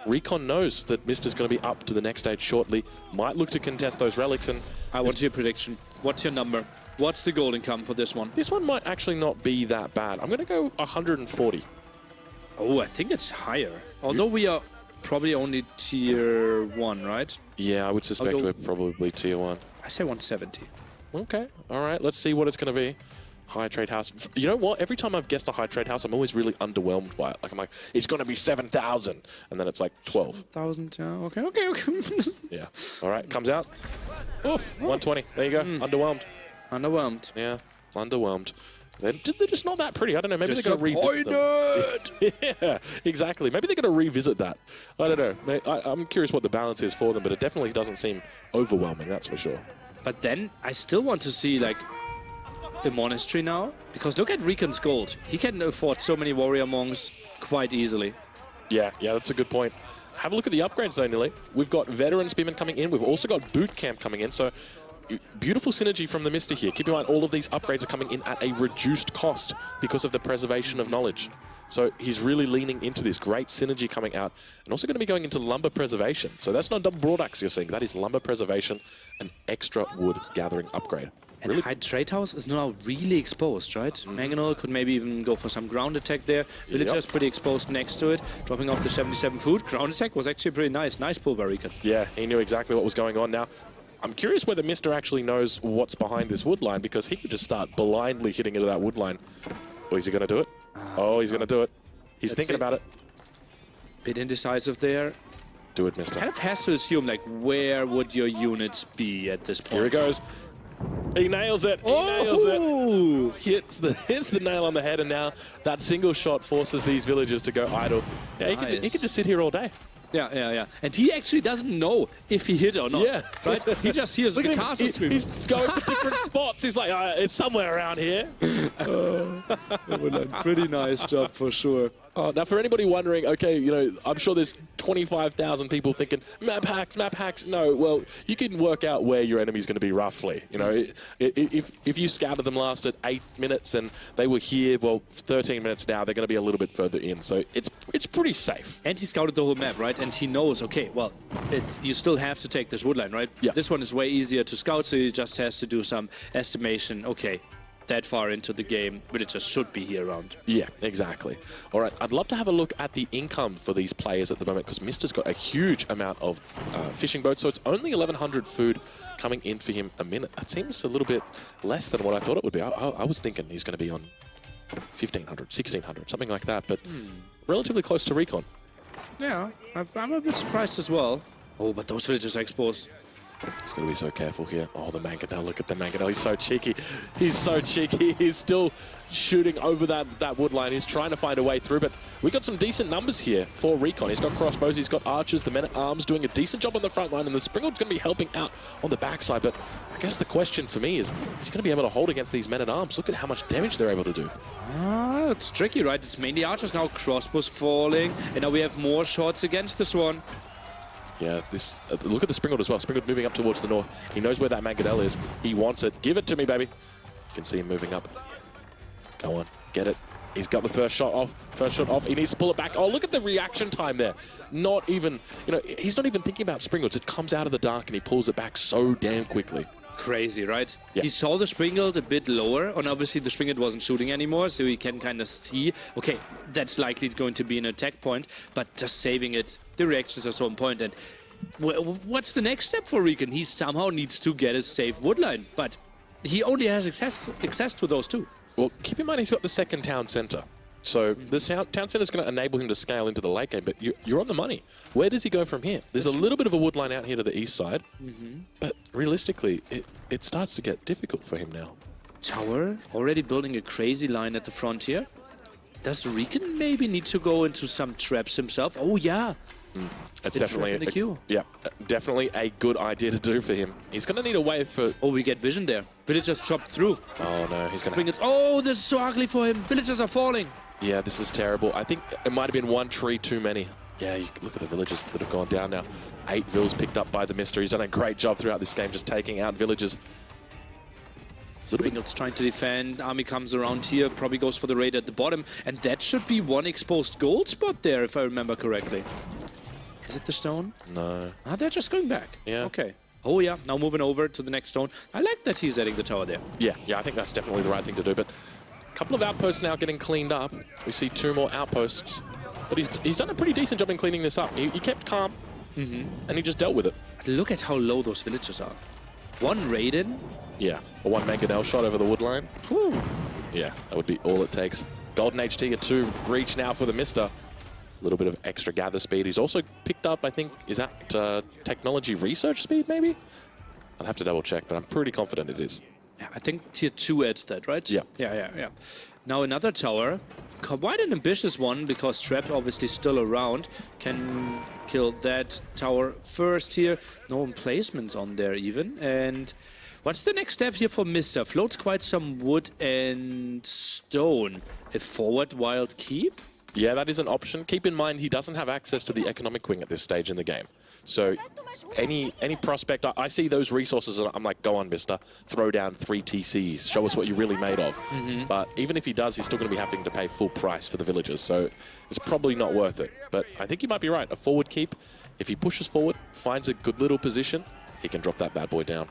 RecoN knows that Mr.'s going to be up to the next stage shortly. Might look to contest those relics. And I want your prediction. What's your number? What's the gold income for this one? This one might actually not be that bad. I'm going to go 140. Oh, I think it's higher. Although we are probably only tier 1, right? Yeah, I would suspect we're probably tier 1. I say 170. Okay, all right. Let's see what it's going to be. High trade house. You know what? Every time I've guessed a high trade house, I'm always really underwhelmed by it. Like I'm like, it's going to be 7,000, and then it's like 12. 7,000. Yeah. Okay. Yeah. All right. Comes out. Oh, 120. There you go. Underwhelmed. Underwhelmed. Yeah. Underwhelmed. They're just not that pretty. I don't know. Maybe they're going to revisit them. Yeah, exactly. Maybe they're going to revisit that. I don't know. I'm curious what the balance is for them, but it definitely doesn't seem overwhelming. That's for sure. But then I still want to see like the monastery now, because look at RecoN's gold. He can afford so many warrior monks quite easily. Yeah, that's a good point. Have a look at the upgrades though, Nilly. We've got veteran spearmen coming in. We've also got boot camp coming in. So beautiful synergy from the Mista here. Keep in mind, all of these upgrades are coming in at a reduced cost because of the preservation of knowledge. So he's really leaning into this great synergy coming out, and also going to be going into lumber preservation. So that's not double broadaxe you're seeing. That is lumber preservation, an extra wood gathering upgrade. And really? High trade house is now really exposed, right? Mangonel could maybe even go for some ground attack there. Villager's pretty exposed next to it. Dropping off the 77 food. Ground attack was actually pretty nice. Nice pull by RecoN. Yeah, he knew exactly what was going on. Now, I'm curious whether Mr. actually knows what's behind this wood line, because he could just start blindly hitting into that wood line. Oh, is he going to do it? Oh, he's going to do it. He's thinking about it. Bit indecisive there. Do it, Mr. Kind of has to assume, like, where would your units be at this point? Here he goes. He nails it. He nails it. Hits the nail on the head, and now that single shot forces these villagers to go idle. Yeah, he could just sit here all day. Yeah. And he actually doesn't know if he hit or not. Yeah. Right? He just hears Look the at him. castle screaming. He's going to different spots. He's like, it's somewhere around here. Pretty nice job for sure. Now, for anybody wondering, okay, you know, I'm sure there's 25,000 people thinking, map hacks. No, well, you can work out where your enemy's going to be roughly. You know, if you scouted them last at 8 minutes and they were here, well, 13 minutes now, they're going to be a little bit further in. So it's pretty safe. And he scouted the whole map, right? And he knows, okay, well, you still have to take this woodline, right? Yeah. This one is way easier to scout, so he just has to do some estimation. Okay, that far into the game, villagers should be here around. Yeah, exactly. All right, I'd love to have a look at the income for these players at the moment, because Mista's got a huge amount of fishing boats, so it's only 1,100 food coming in for him a minute. That seems a little bit less than what I thought it would be. I was thinking he's going to be on 1,500, 1,600, something like that, but relatively close to RecoN. Yeah, I'm a bit surprised as well. Oh, but those villagers are exposed. He's got to be so careful here. Oh, the Mangonel. Look at the Mangonel. He's so cheeky. He's so cheeky. He's still shooting over that wood line. He's trying to find a way through, but we got some decent numbers here for RecoN. He's got crossbows. He's got archers. The men-at-arms doing a decent job on the front line, and the Springald's going to be helping out on the backside. But I guess the question for me is he going to be able to hold against these men-at-arms? Look at how much damage they're able to do. It's tricky, right? It's mainly archers now. Crossbows falling, and now we have more shots against this one. Yeah, this. Look at the Springald as well. Springald moving up towards the north. He knows where that Mangonel is. He wants it. Give it to me, baby. You can see him moving up. Go on, get it. He's got the first shot off. First shot off. He needs to pull it back. Oh, look at the reaction time there. Not even, you know, he's not even thinking about Springalds. It comes out of the dark and he pulls it back so damn quickly. Crazy, right? Yeah. He saw the Springald a bit lower, and obviously the Springald wasn't shooting anymore, so he can kind of see, okay, that's likely going to be an attack point, but just saving it, the reactions are so important. What's the next step for RecoN? He somehow needs to get a safe woodline, but he only has access to those two. Well, keep in mind he's got the second town center. So the town center is going to enable him to scale into the late game, but you're on the money. Where does he go from here? There's a little bit of a wood line out here to the east side, but realistically, it starts to get difficult for him now. Tower already building a crazy line at the frontier. Does RecoN maybe need to go into some traps himself? Oh, yeah. It's definitely in the queue. Yeah, definitely a good idea to do for him. He's going to need a way for... Oh, we get vision there. Villagers chopped through. Oh, no, he's going to... Oh, this is so ugly for him. Villagers are falling. Yeah, this is terrible. I think it might have been one tree too many. Yeah, look at the villagers that have gone down now. 8 vills picked up by TheMista. He's done a great job throughout this game just taking out villagers. Springald's trying to defend. Army comes around here, probably goes for the raid at the bottom. And that should be one exposed gold spot there, if I remember correctly. Is it the stone? No. Ah, they're just going back. Yeah. Okay. Oh, yeah. Now moving over to the next stone. I like that he's adding the tower there. Yeah, I think that's definitely the right thing to do. But a couple of outposts now getting cleaned up. We see 2 more outposts. But he's done a pretty decent job in cleaning this up. He kept calm, and he just dealt with it. Look at how low those villagers are. One raid in. Yeah, a 1 Mangonel shot over the wood line. Whew. Yeah, that would be all it takes. Golden HT at 2 reach now for TheMista. A little bit of extra gather speed. He's also picked up, I think, is that technology research speed, maybe? I'll have to double check, but I'm pretty confident it is. Yeah, I think tier 2 adds that, right? Yeah. Yeah. Now another tower. Quite an ambitious one, because Trap obviously still around. Can kill that tower first here. No emplacements on there even. And what's the next step here for Mista? Floats quite some wood and stone. A forward wild keep? Yeah, that is an option. Keep in mind he doesn't have access to the economic wing at this stage in the game. So any prospect, I see those resources and I'm like, go on, Mista, throw down 3 TCs, show us what you're really made of. But even if he does, he's still going to be having to pay full price for the villagers. So it's probably not worth it. But I think you might be right. A forward keep, if he pushes forward, finds a good little position, he can drop that bad boy down.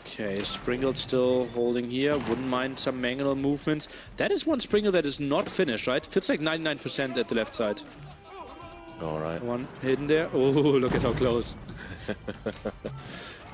Okay, Springald still holding here. Wouldn't mind some Mangonel movements. That is one Springald that is not finished, right? Feels like 99% at the left side. All right. One hidden there. Oh, look at how close.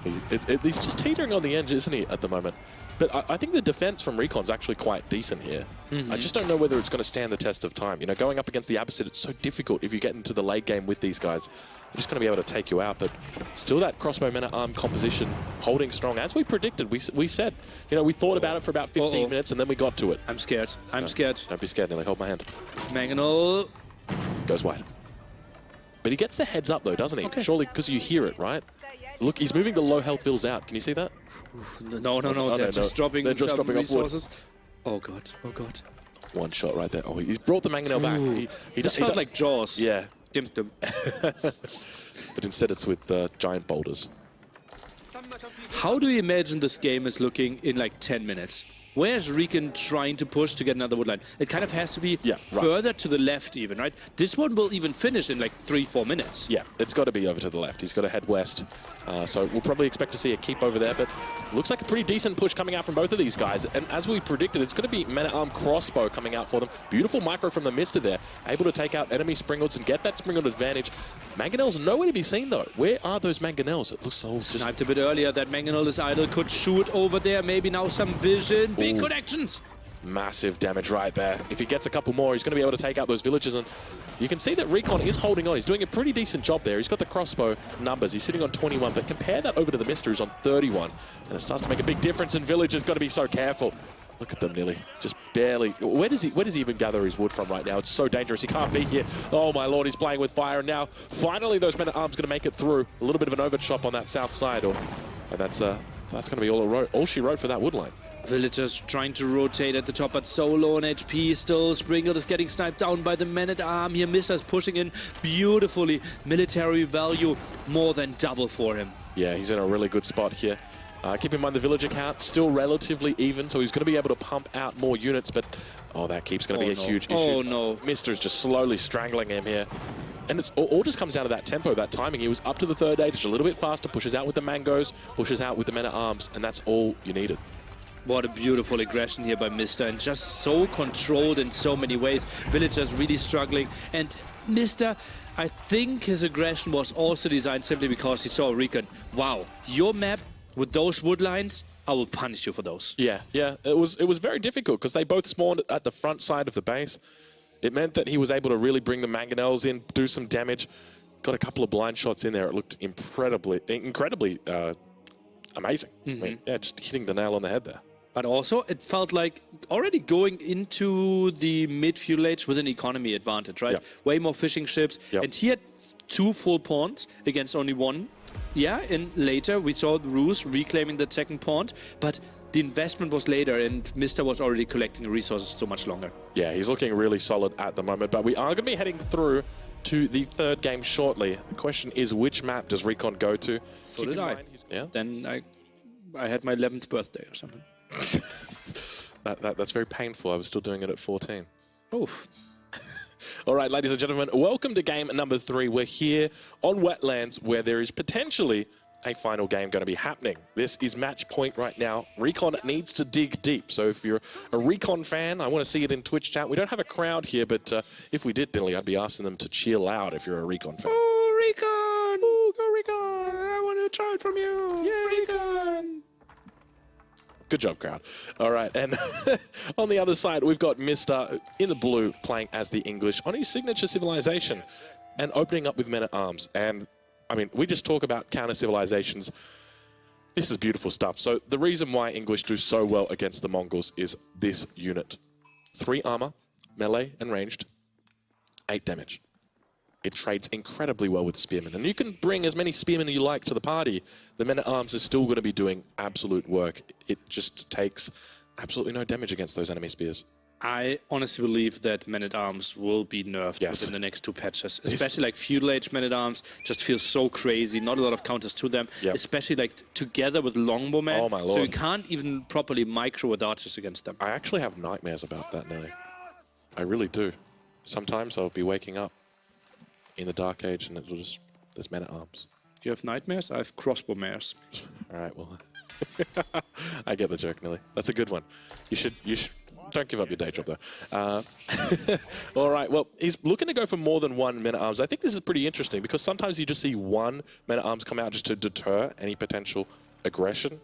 He's just teetering on the edge, isn't he, at the moment? But I think the defense from RecoN's actually quite decent here. I just don't know whether it's going to stand the test of time. You know, going up against the Abbasid, it's so difficult if you get into the late game with these guys. They're just going to be able to take you out. But still that crossbow men-at-arm composition holding strong. As we predicted, we said, you know, we thought about it for about 15 minutes and then we got to it. I'm scared. I'm scared. Don't be scared, Nearly. Hold my hand. Mangonel. Goes wide. But he gets the heads up though, doesn't he? Okay. Surely because you hear it, right? Look, he's moving the low health vills out. Can you see that? No, they're just dropping They're just some dropping off wood. resources. Oh god, oh god. One shot right there. Oh, he's brought the mangonel back. This felt like Jaws. Yeah. Dim dim. But instead it's with giant boulders. How do you imagine this game is looking in like 10 minutes? Where's RecoN trying to push to get another woodline? It kind of has to be further to the left even, right? This one will even finish in like 3-4 minutes. Yeah, it's got to be over to the left. He's got to head west. So we'll probably expect to see a keep over there, but looks like a pretty decent push coming out from both of these guys. And as we predicted, it's going to be men-at-arm crossbow coming out for them. Beautiful micro from TheMista there, able to take out enemy springalds and get that springled advantage. Mangonels nowhere to be seen though. Where are those mangonels? It looks so just... Sniped a bit earlier. That mangonel is idle. Could shoot over there. Maybe now some vision. Big connections. Massive damage right there. If he gets a couple more, he's going to be able to take out those villages. And you can see that RecoN is holding on. He's doing a pretty decent job there. He's got the crossbow numbers. He's sitting on 21, but compare that over to TheMista, who's on 31. And it starts to make a big difference, and Village has got to be so careful. Look at them nearly, just barely. Where does he even gather his wood from right now? It's so dangerous. He can't be here. Oh my lord, he's playing with fire. And now, finally, those men-at-arms going to make it through. A little bit of an overchop on that south side. And that's going to be all she wrote for that woodline. Villagers trying to rotate at the top, but so low on HP still. Springled is getting sniped down by the men-at-arm here. Mista is pushing in beautifully. Military value more than double for him. Yeah, he's in a really good spot here. Keep in mind the villager count still relatively even, so he's going to be able to pump out more units, but that keep's going to be a huge issue. Oh no. Mister's just slowly strangling him here. And it's all just comes down to that tempo, that timing. He was up to the third age, just a little bit faster, pushes out with the mangoes, pushes out with the men-at-arms, and that's all you needed. What a beautiful aggression here by Mista, and just so controlled in so many ways. Villagers really struggling, and Mista, I think his aggression was also designed simply because he saw RecoN. Wow, your map with those wood lines, I will punish you for those. Yeah, it was very difficult because they both spawned at the front side of the base. It meant that he was able to really bring the mangonels in, do some damage. Got a couple of blind shots in there. It looked incredibly amazing. I mean, yeah, just hitting the nail on the head there. But also, it felt like already going into the mid-feudal age with an economy advantage, right? Yep. Way more fishing ships. Yep. And he had 2 full pawns against only 1. Yeah, and later we saw Roos reclaiming the second pawn, but the investment was later and Mista was already collecting resources so much longer. Yeah, he's looking really solid at the moment, but we are going to be heading through to the third game shortly. The question is, which map does RecoN go to? So did I. Yeah. Then I had my 11th birthday or something. That's very painful. I was still doing it at 14. Oof. All right, ladies and gentlemen, welcome to game number 3. We're here on wetlands where there is potentially a final game going to be happening. This is match point right now. RecoN needs to dig deep. So if you're a RecoN fan, I want to see it in Twitch chat. We don't have a crowd here, but if we did, Dilly, I'd be asking them to cheer loud if you're a RecoN fan. Oh, RecoN! Oh, go RecoN! I want to try it from you. Yay. RecoN! Good job, crowd. All right, and on the other side, we've got Mista in the blue playing as the English on his signature civilization and opening up with men-at-arms. And, I mean, we just talk about counter-civilizations. This is beautiful stuff. So the reason why English do so well against the Mongols is this unit. 3 armor, melee and ranged, 8 damage. It trades incredibly well with spearmen. And you can bring as many spearmen as you like to the party. The men-at-arms is still going to be doing absolute work. It just takes absolutely no damage against those enemy spears. I honestly believe that men-at-arms will be nerfed within the next 2 patches. Especially like feudal age men-at-arms just feel so crazy. Not a lot of counters to them. Yep. Especially like together with longbowmen. Oh my lord. So you can't even properly micro with archers against them. I actually have nightmares about that, Nelly. I really do. Sometimes I'll be waking up in the Dark Age and it'll just, there's men-at-arms. You have nightmares? I have crossbow mares. All right, well, I get the joke, Nelly. That's a good one. You should, don't give up your day job though. All right, well, he's looking to go for more than 1 men-at-arms. I think this is pretty interesting because sometimes you just see 1 men-at-arms come out just to deter any potential aggression.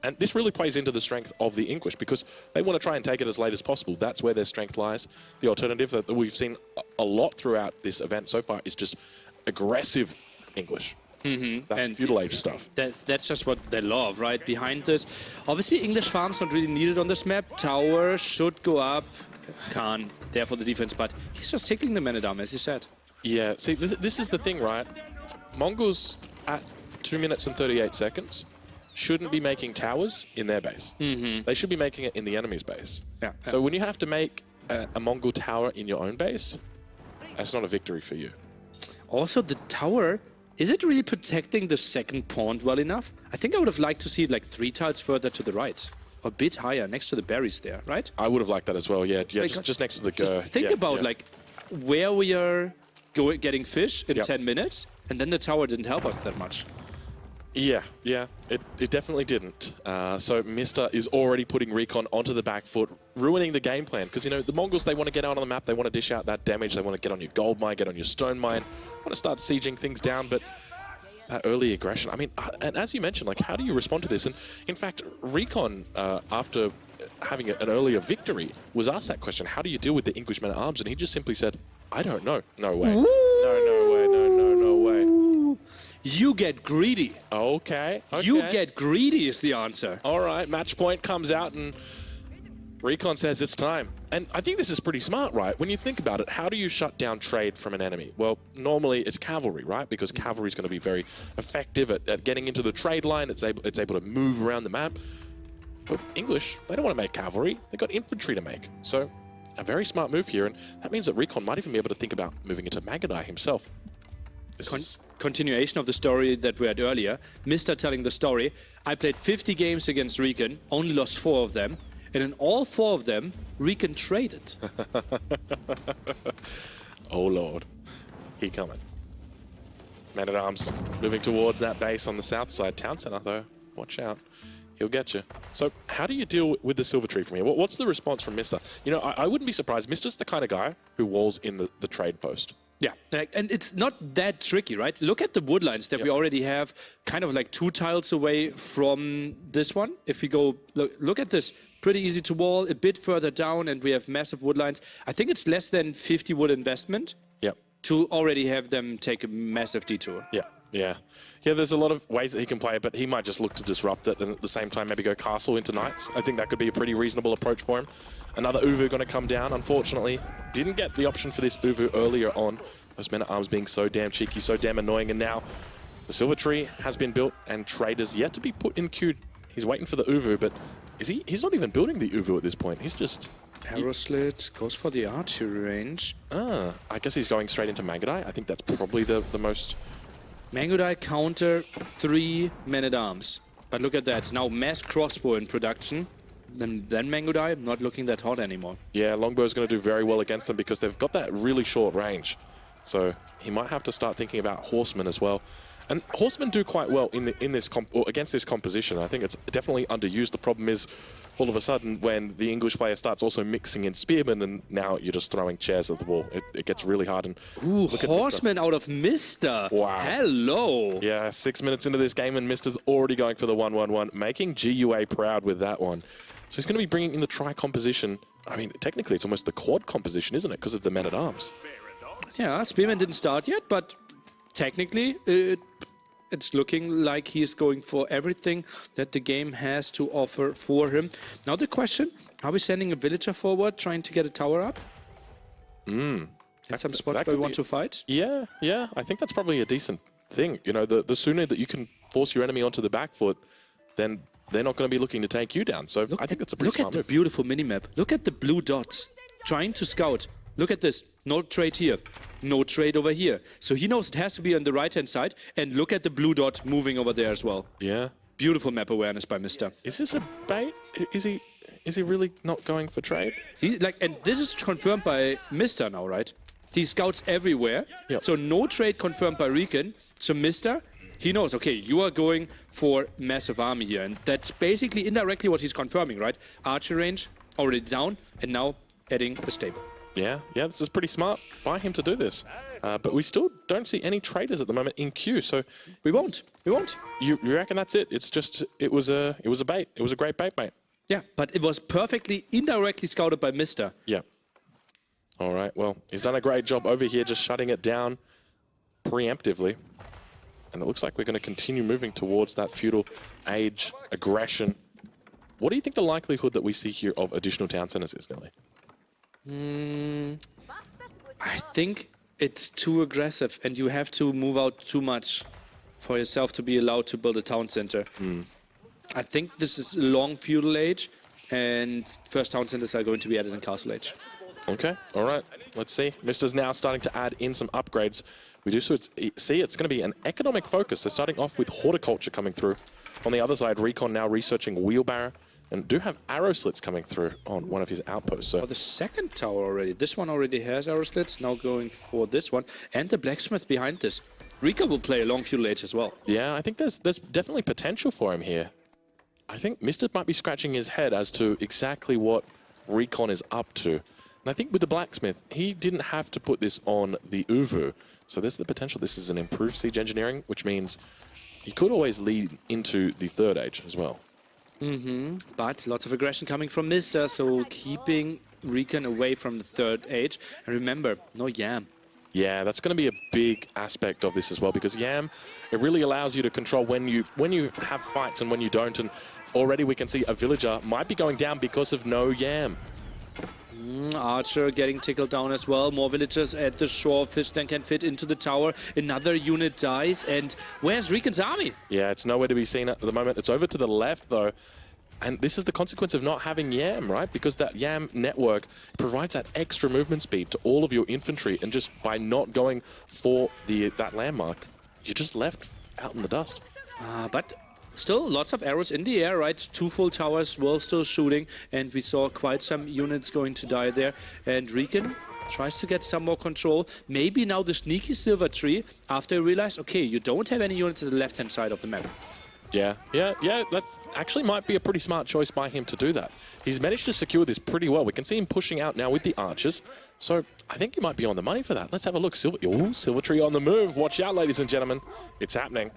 And this really plays into the strength of the English because they want to try and take it as late as possible. That's where their strength lies. The alternative that we've seen a lot throughout this event so far is just aggressive English. That feudal age stuff. That's just what they love, right? Behind this, obviously English farms not really needed on this map. Tower should go up. Khan there for the defense, but he's just tickling the men-at-arm, as you said. Yeah, see, this is the thing, right? Mongols at 2 minutes and 38 seconds shouldn't be making towers in their base. They should be making it in the enemy's base. Yeah. So when you have to make a Mongol tower in your own base, that's not a victory for you. Also, the tower, is it really protecting the second pawn well enough? I think I would have liked to see it like 3 tiles further to the right. Or a bit higher, next to the berries there, right? I would have liked that as well, yeah. Yeah, Like, just next to the Just Gur. think Yeah, about yeah. like where we are getting fish in Yep. 10 minutes, and then the tower didn't help us that much. Yeah, it definitely didn't. So MiSTer is already putting RecoN onto the back foot, ruining the game plan. Because, you know, the Mongols, they want to get out on the map, they want to dish out that damage, they want to get on your gold mine, get on your stone mine, want to start sieging things down, but that early aggression, I mean, and as you mentioned, like, how do you respond to this? And in fact, RecoN, after having an earlier victory, was asked that question, how do you deal with the English man-at-arms? And he just simply said, I don't know. No way. No way, no way. You get greedy. Okay. You get greedy is the answer. All right, match point comes out and RecoN says it's time. And I think this is pretty smart, right? When you think about it, how do you shut down trade from an enemy? Well, normally it's cavalry, right? Because cavalry is going to be very effective at getting into the trade line. It's able to move around the map. But English, they don't want to make cavalry. They've got infantry to make. So a very smart move here. And that means that RecoN might even be able to think about moving into Magadai himself. Continuation of the story that we had earlier. MiSTer telling the story. I played 50 games against RecoN, only lost 4 of them. And in all 4 of them, RecoN traded. Oh, Lord. He coming. Man-at-Arms moving towards that base on the south side. Town center, though. Watch out. He'll get you. So how do you deal with the silver tree from here? What's the response from MiSTer? You know, I wouldn't be surprised. MiSTer's the kind of guy who walls in the trade post. Yeah, and it's not that tricky, right? Look at the wood lines that we already have kind of like 2 tiles away from this one. If we go, look at this, pretty easy to wall, a bit further down, and we have massive wood lines. I think it's less than 50 wood investment to already have them take a massive detour. Yeah, there's a lot of ways that he can play it, but he might just look to disrupt it and at the same time maybe go castle into knights. I think that could be a pretty reasonable approach for him. Another Uvu going to come down, unfortunately. Didn't get the option for this Uvu earlier on. Those men-at-arms being so damn cheeky, so damn annoying, and now the silver tree has been built and Trader's yet to be put in queue. He's waiting for the Uvu, but he's not even building the Uvu at this point. He's just... Arrow slit, goes for the archery range. I guess he's going straight into Magadai. I think that's probably the most... Magadai counter 3 men-at-arms. But look at that, now mass crossbow in production. Then Magadai not looking that hot anymore. Yeah, Longbow is going to do very well against them because they've got that really short range. So he might have to start thinking about horsemen as well. And horsemen do quite well against this composition. I think it's definitely underused. The problem is, all of a sudden, when the English player starts also mixing in spearmen, and now you're just throwing chairs at the wall. It gets really hard. And ooh, horsemen out of MiSTer. Wow. Hello. Yeah, 6 minutes into this game, and MiSTer's already going for the 1-1-1, making GUA proud with that one. So he's going to be bringing in the tri-composition. I mean, technically, it's almost the quad composition, isn't it? Because of the men-at-arms. Yeah, spearman didn't start yet, but technically, it's looking like he's going for everything that the game has to offer for him. Now the question, are we sending a villager forward, trying to get a tower up? In some spots where we want to fight? Yeah, I think that's probably a decent thing. You know, the sooner that you can force your enemy onto the back foot, then they're not going to be looking to take you down. So I think that's a pretty smart move. Look at the beautiful minimap. Look at the blue dots. Trying to scout. Look at this. No trade here. No trade over here. So he knows it has to be on the right-hand side. And look at the blue dot moving over there as well. Yeah. Beautiful map awareness by MiSTer. Is this a bait? Is he really not going for trade? And this is confirmed by MiSTer now, right? He scouts everywhere. Yep. So no trade confirmed by RecoN. So MiSTer, he knows, okay, you are going for massive army here. And that's basically indirectly what he's confirming, right? Archer range already down, and now adding a stable. Yeah, this is pretty smart by him to do this. But we still don't see any traders at the moment in queue, so... We won't. You reckon that's it? It's just, it was a bait. It was a great bait, mate. Yeah, but it was perfectly indirectly scouted by MiSTer. Yeah. All right, well, he's done a great job over here just shutting it down preemptively. And it looks like we're going to continue moving towards that feudal age aggression. What do you think the likelihood that we see here of additional town centers is, Nelly? I think It's too aggressive, and you have to move out too much for yourself to be allowed to build a town center. I think this is a long feudal age, and first town centers are going to be added in castle age. Okay, all right. Let's see. Mista's now starting to add in some upgrades. We do see it's going to be an economic focus. They're starting off with horticulture coming through. On the other side, RecoN now researching wheelbarrow, and do have arrow slits coming through on one of his outposts. So the second tower already. This one already has arrow slits. Now going for this one. And the blacksmith behind this. RecoN will play a long feudal age as well. yeah, I think there's definitely potential for him here. I think Mista might be scratching his head as to exactly what RecoN is up to. And I think with the blacksmith, he didn't have to put this on the Uvu. So there's the potential. This is an improved siege engineering, which means he could always lead into the third age as well. But lots of aggression coming from Mista, so keeping RecoN away from the third age. And remember, no Yam. Yeah, that's going to be a big aspect of this as well, because Yam, it really allows you to control when you have fights and when you don't. And already we can see a villager might be going down because of no Yam. Archer getting tickled down as well. More villagers at the shore. Fish then can fit into the tower. Another unit dies. And where's RecoN's army? Yeah, it's nowhere to be seen at the moment. It's over to the left, though. And this is the consequence of not having Yam, right? Because that Yam network provides that extra movement speed to all of your infantry. And just by not going for that landmark, you're just left out in the dust. But still lots of arrows in the air, right? Two full towers were still shooting. And we saw quite some units going to die there. And RecoN tries to get some more control. Maybe now the sneaky silver tree after he realized, okay, you don't have any units at the left-hand side of the map. Yeah. That actually might be a pretty smart choice by him to do that. He's managed to secure this pretty well. We can see him pushing out now with the archers. So I think he might be on the money for that. Let's have a look. Silver tree on the move. Watch out, ladies and gentlemen. It's happening.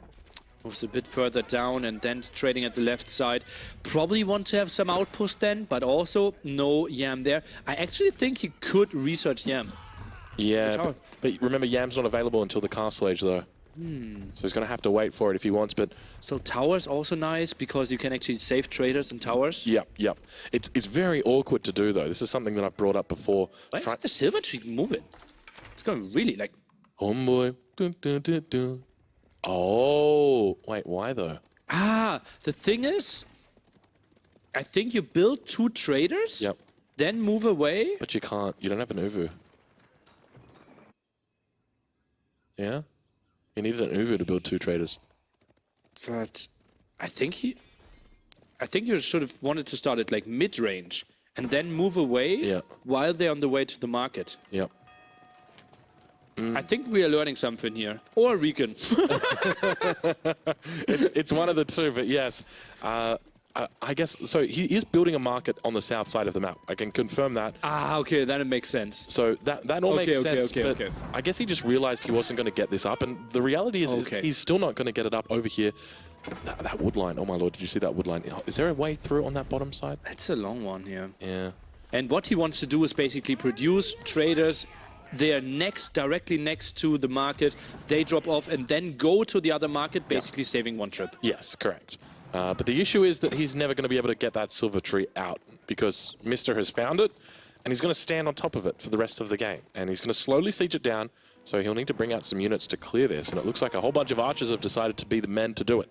Moves a bit further down and then trading at the left side. Probably want to have some outpost then, but also no Yam there. I actually think he could research Yam. Yeah, but remember, Yam's not available until the castle age, though. So he's going to have to wait for it if he wants, but... So towers also nice, because you can actually save traders in towers. Yep. It's very awkward to do, though. This is something that I've brought up before. Why is the silver tree moving? It's going really, like... Oh, boy. Dun, dun, dun, dun. Oh, wait, why, though? The thing is, I think you build two traders, then move away. But you can't. You don't have an Uvu. Yeah? You needed an Uvu to build two traders. But I think you should have wanted to start at like mid-range and then move away while they're on the way to the market. Yep. I think we are learning something here. Or RecoN. It's one of the two, but yes. I guess, so he is building a market on the south side of the map. I can confirm that. Okay, then it makes sense. So that all makes sense, but okay. I guess he just realized he wasn't going to get this up, and the reality is he's still not going to get it up over here. That wood line, oh my lord, did you see that wood line? Is there a way through on that bottom side? It's a long one here. Yeah. And what he wants to do is basically produce traders. They are directly next to the market. They drop off and then go to the other market, basically saving one trip. Yes, correct. But the issue is that he's never going to be able to get that silver tree out because Mista has found it and he's going to stand on top of it for the rest of the game. And he's going to slowly siege it down, so he'll need to bring out some units to clear this. And it looks like a whole bunch of archers have decided to be the men to do it.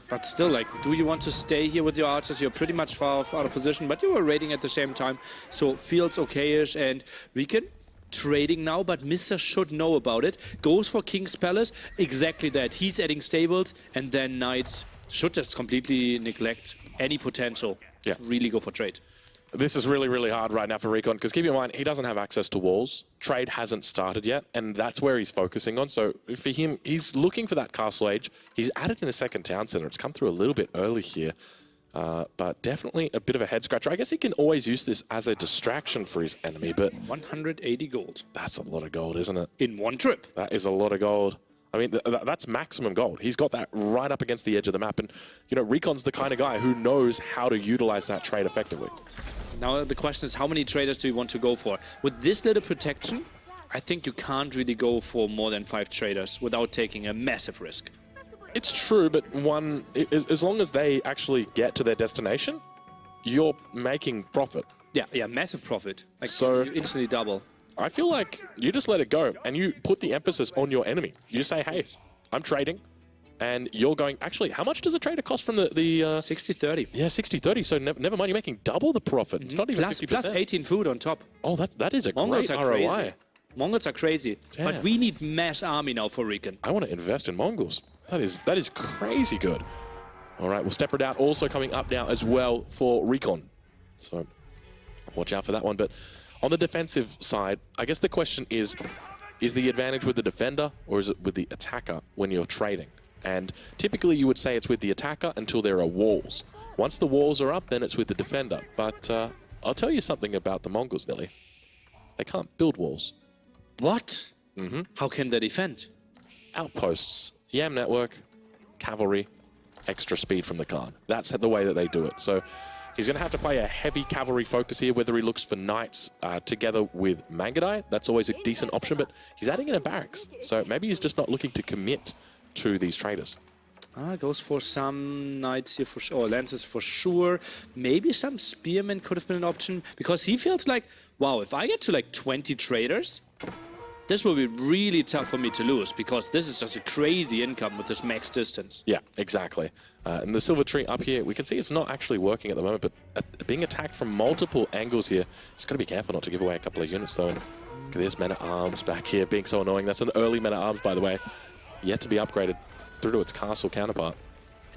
But still, like, do you want to stay here with your archers? You're pretty much far out of position, but you were raiding at the same time. So feels okay-ish, and RecoN trading now, but Mista should know about it. Goes for King's Palace, exactly that. He's adding stables, and then Knights should just completely neglect any potential to really go for trade. This is really, really hard right now for RecoN, because keep in mind, he doesn't have access to walls. Trade hasn't started yet, and that's where he's focusing on. So for him, he's looking for that castle age. He's added in a second town center. It's come through a little bit early here, but definitely a bit of a head scratcher. I guess he can always use this as a distraction for his enemy, but... 180 gold. That's a lot of gold, isn't it? In one trip. That is a lot of gold. I mean, that's maximum gold. He's got that right up against the edge of the map, and, you know, RecoN's the kind of guy who knows how to utilize that trade effectively. Now the question is, how many traders do you want to go for? With this little protection, I think you can't really go for more than 5 traders without taking a massive risk. It's true, but as long as they actually get to their destination, you're making profit. Yeah, massive profit. Like, so you instantly double. I feel like you just let it go and you put the emphasis on your enemy. You say, hey, I'm trading. And you're going, actually, how much does a trader cost from the 60-30. Yeah, 60-30. So never mind, you're making double the profit. It's not even 50%. Plus 18 food on top. Oh, that is a Mongols great are ROI. crazy. Mongols are crazy. Damn. But we need mass army now for RecoN. I want to invest in Mongols. That is crazy good. All right, well, Stepper Out also coming up now as well for RecoN. So watch out for that one. But on the defensive side, I guess the question is the advantage with the defender or is it with the attacker when you're trading? And typically you would say it's with the attacker until there are walls. Once the walls are up, then it's with the defender. But I'll tell you something about the Mongols, Nilly. They can't build walls. What? How can they defend? Outposts, Yam network, cavalry, extra speed from the Khan. That's the way that they do it. So he's going to have to play a heavy cavalry focus here, whether he looks for knights together with Mangadai. That's always a decent option, but he's adding in a barracks. So maybe he's just not looking to commit to these traders. Goes for some knights here for sure, or lances for sure. Maybe some spearmen could have been an option, because he feels like, wow, if I get to like 20 traders, this will be really tough for me to lose, because this is just a crazy income with this max distance. Yeah, exactly. And the silver tree up here, we can see it's not actually working at the moment, but being attacked from multiple angles here, he's got to be careful not to give away a couple of units though. And there's men-at-arms back here being so annoying. That's an early men-at-arms, by the way, yet to be upgraded through to its castle counterpart.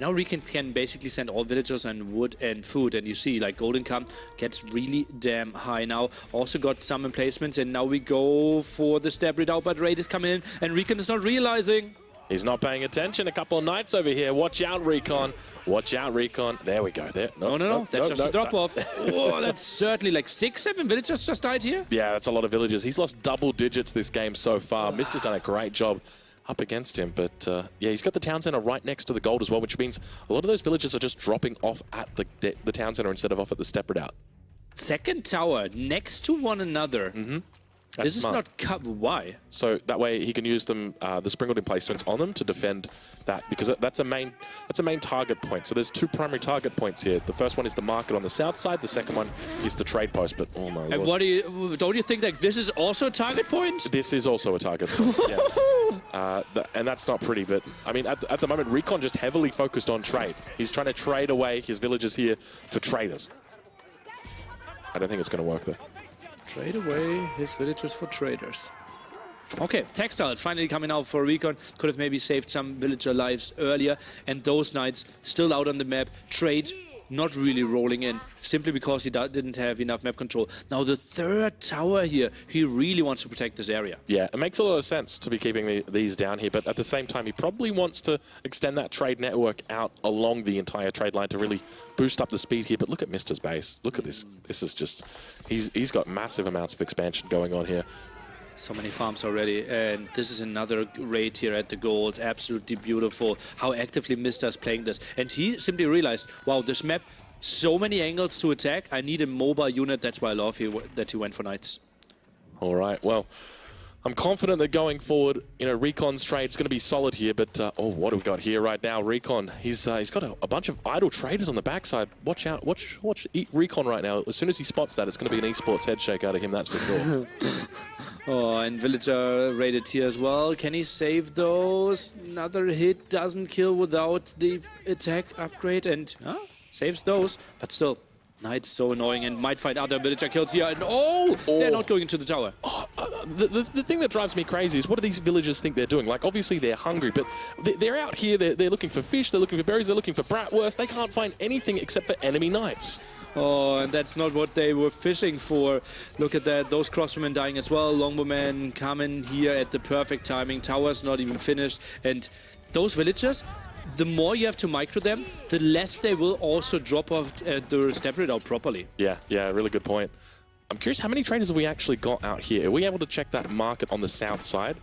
Now RecoN can basically send all villagers and wood and food, and you see like gold income gets really damn high now. Also got some emplacements, and now we go for the stab redoubt, but raid is coming in and RecoN is not realizing. He's not paying attention. A couple of knights over here. Watch out, RecoN. Watch out, RecoN. There we go. There. No. That's just a drop-off. Oh, that's certainly like 6-7 villagers just died here. Yeah, that's a lot of villagers. He's lost double digits this game so far. Mister's done a great job up against him, but yeah, he's got the town center right next to the gold as well, which means a lot of those villagers are just dropping off at the town center instead of off at the step redoubt. Second tower next to one another. This is not why? So that way he can use them, the sprinkled emplacements on them to defend that, because that's a main target point. So there's two primary target points here. The first one is the market on the south side. The second one is the trade post. But oh my and lord. Don't you think that this is also a target point? This is also a target point, yes. And that's not pretty, but I mean, at the moment, RecoN just heavily focused on trade. He's trying to trade away his villagers here for traders. I don't think it's going to work though. Trade away his villagers for traders. Okay, textiles finally coming out for RecoN. Could have maybe saved some villager lives earlier. And those knights still out on the map. Trade not really rolling in, simply because he didn't have enough map control. Now the third tower here, he really wants to protect this area. Yeah, it makes a lot of sense to be keeping these down here, but at the same time, he probably wants to extend that trade network out along the entire trade line to really boost up the speed here. But look at Mister's base. Look at this. This is just, he's got massive amounts of expansion going on here. So many farms already, and this is another raid here at the gold. Absolutely beautiful how actively Mista is playing this. And he simply realized, wow, this map, so many angles to attack. I need a mobile unit. That's why I love that he went for knights. All right, well, I'm confident that going forward, RecoN's trade is going to be solid here. But oh, what do we got here right now? RecoN, he's got a bunch of idle traders on the backside. Watch out, watch RecoN right now. As soon as he spots that, it's going to be an esports head shake out of him. That's for sure. Oh, and villager raided here as well. Can he save those? Another hit doesn't kill without the attack upgrade, and saves those. But still, Knight's so annoying and might find other villager kills here. And they're not going into the tower. The thing that drives me crazy is, what do these villagers think they're doing? Like, obviously they're hungry, but they're out here, they're looking for fish, they're looking for berries, they're looking for bratwurst. They can't find anything except for enemy knights. Oh, and that's not what they were fishing for. Look at that, those crossbowmen dying as well. Longbowmen coming here at the perfect timing. Tower's not even finished. And those villagers, the more you have to micro them, the less they will also drop off the step redoubt properly. Yeah, really good point. I'm curious, how many traders have we actually got out here? Are we able to check that market on the south side?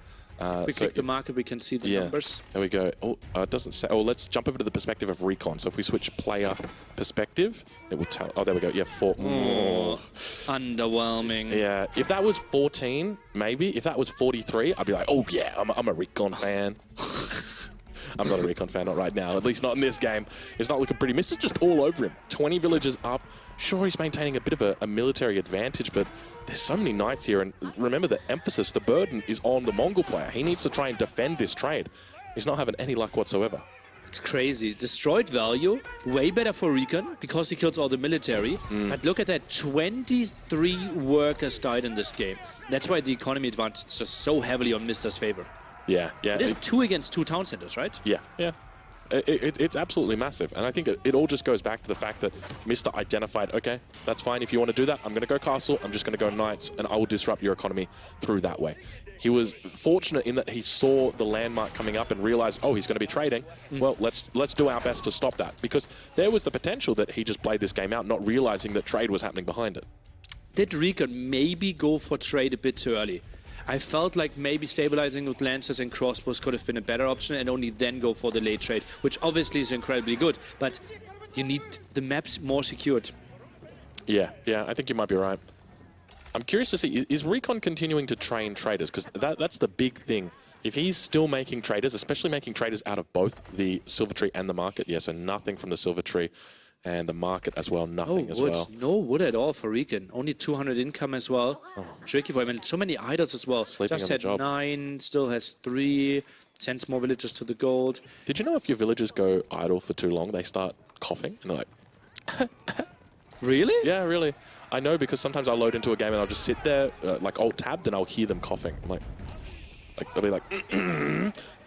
We click the market, we can see the numbers. There we go. Oh, it doesn't say. Oh, let's jump over to the perspective of RecoN. So if we switch player perspective, it will tell. Oh, there we go. Yeah, 4. Underwhelming. Yeah, if that was 14, maybe. If that was 43, I'd be like, oh yeah, I'm a RecoN fan. I'm not a RecoN fan, not right now. At least not in this game. It's not looking pretty. Mista's just all over him. 20 villagers up. Sure, he's maintaining a bit of a military advantage, but there's so many knights here. And remember, the emphasis, the burden is on the Mongol player. He needs to try and defend this trade. He's not having any luck whatsoever. It's crazy. Destroyed value, way better for RecoN because he kills all the military. But look at that, 23 workers died in this game. That's why the economy advantage is just so heavily on Mista's favor. Yeah, yeah. It is 2 against 2 town centers, right? Yeah, yeah. It's absolutely massive. And I think it all just goes back to the fact that Mista identified, okay, that's fine. If you want to do that, I'm going to go castle. I'm just going to go knights, and I will disrupt your economy through that way. He was fortunate in that he saw the landmark coming up and realized, oh, he's going to be trading. Well, let's do our best to stop that. Because there was the potential that he just played this game out, not realizing that trade was happening behind it. Did RecoN maybe go for trade a bit too early? I felt like maybe stabilizing with Lancers and Crossbows could have been a better option and only then go for the late trade, which obviously is incredibly good, but you need the maps more secured. Yeah, I think you might be right. I'm curious to see, is RecoN continuing to train traders? Because that's the big thing. If he's still making traders, especially making traders out of both the Silver Tree and the Market, yeah, so nothing from the Silver Tree. And the Market as well, nothing as well. No wood at all for RecoN. Only 200 income as well. Tricky for him. And so many idols as well. Sleeping just had 9, still has 3. Sends more villagers to the gold. Did you know if your villagers go idle for too long, they start coughing? And they're like... Really? Yeah, really. I know because sometimes I'll load into a game and I'll just sit there, like I'll tab, then I'll hear them coughing. I'm like they'll be like...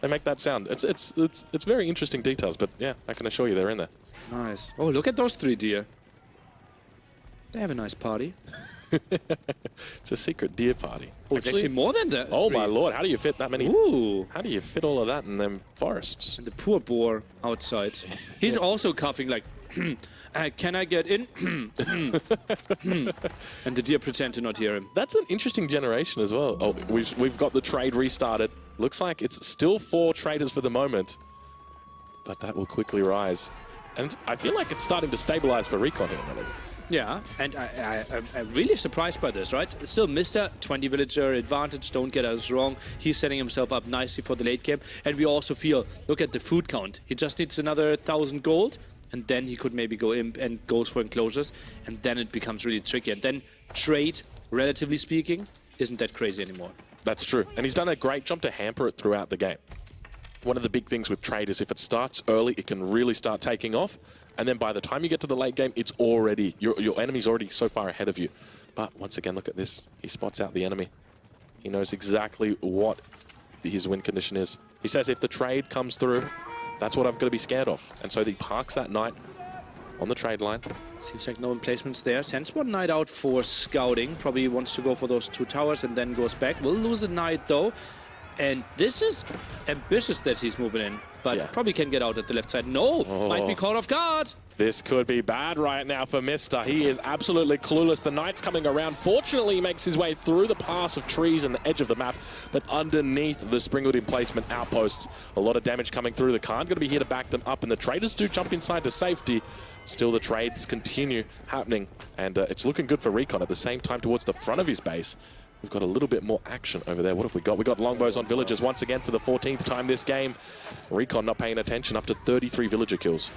They make that sound. It's very interesting details, but yeah, I can assure you they're in there. Nice. Oh, look at those 3 deer. They have a nice party. It's a secret deer party. Oh, it's actually more than that. Oh, 3. My lord. How do you fit that many? Ooh. How do you fit all of that in them forests? And the poor boar outside. He's also coughing like, can I get in? And the deer pretend to not hear him. That's an interesting generation as well. Oh, we've got the trade restarted. Looks like it's still 4 traders for the moment. But that will quickly rise. And I feel like it's starting to stabilize for RecoN here, really. Yeah, and I'm really surprised by this, right? Still, Mista, 20 villager advantage, don't get us wrong. He's setting himself up nicely for the late game. And we also feel, look at the food count. He just needs another 1,000 gold, and then he could maybe go imp and goes for enclosures, and then it becomes really tricky. And then trade, relatively speaking, isn't that crazy anymore. That's true. And he's done a great job to hamper it throughout the game. One of the big things with trade is if it starts early, it can really start taking off. And then by the time you get to the late game, it's already, your enemy's already so far ahead of you. But once again, look at this. He spots out the enemy. He knows exactly what his win condition is. He says if the trade comes through, that's what I'm going to be scared of. And so he parks that knight on the trade line. Seems like no emplacements there. Sends one knight out for scouting. Probably wants to go for those 2 towers and then goes back. Will lose a knight though. And this is ambitious that he's moving in, but probably can get out at the left side. No, might be caught off guard. This could be bad right now for Mista. He is absolutely clueless. The knight's coming around. Fortunately, he makes his way through the pass of trees and the edge of the map, but underneath the springwood emplacement outposts, a lot of damage coming through. The Khan going to be here to back them up, and the traders do jump inside to safety. Still, the trades continue happening, and it's looking good for RecoN. At the same time, towards the front of his base, we've got a little bit more action over there. What have we got? We got longbows on villagers once again for the 14th time this game. RecoN not paying attention, up to 33 villager kills.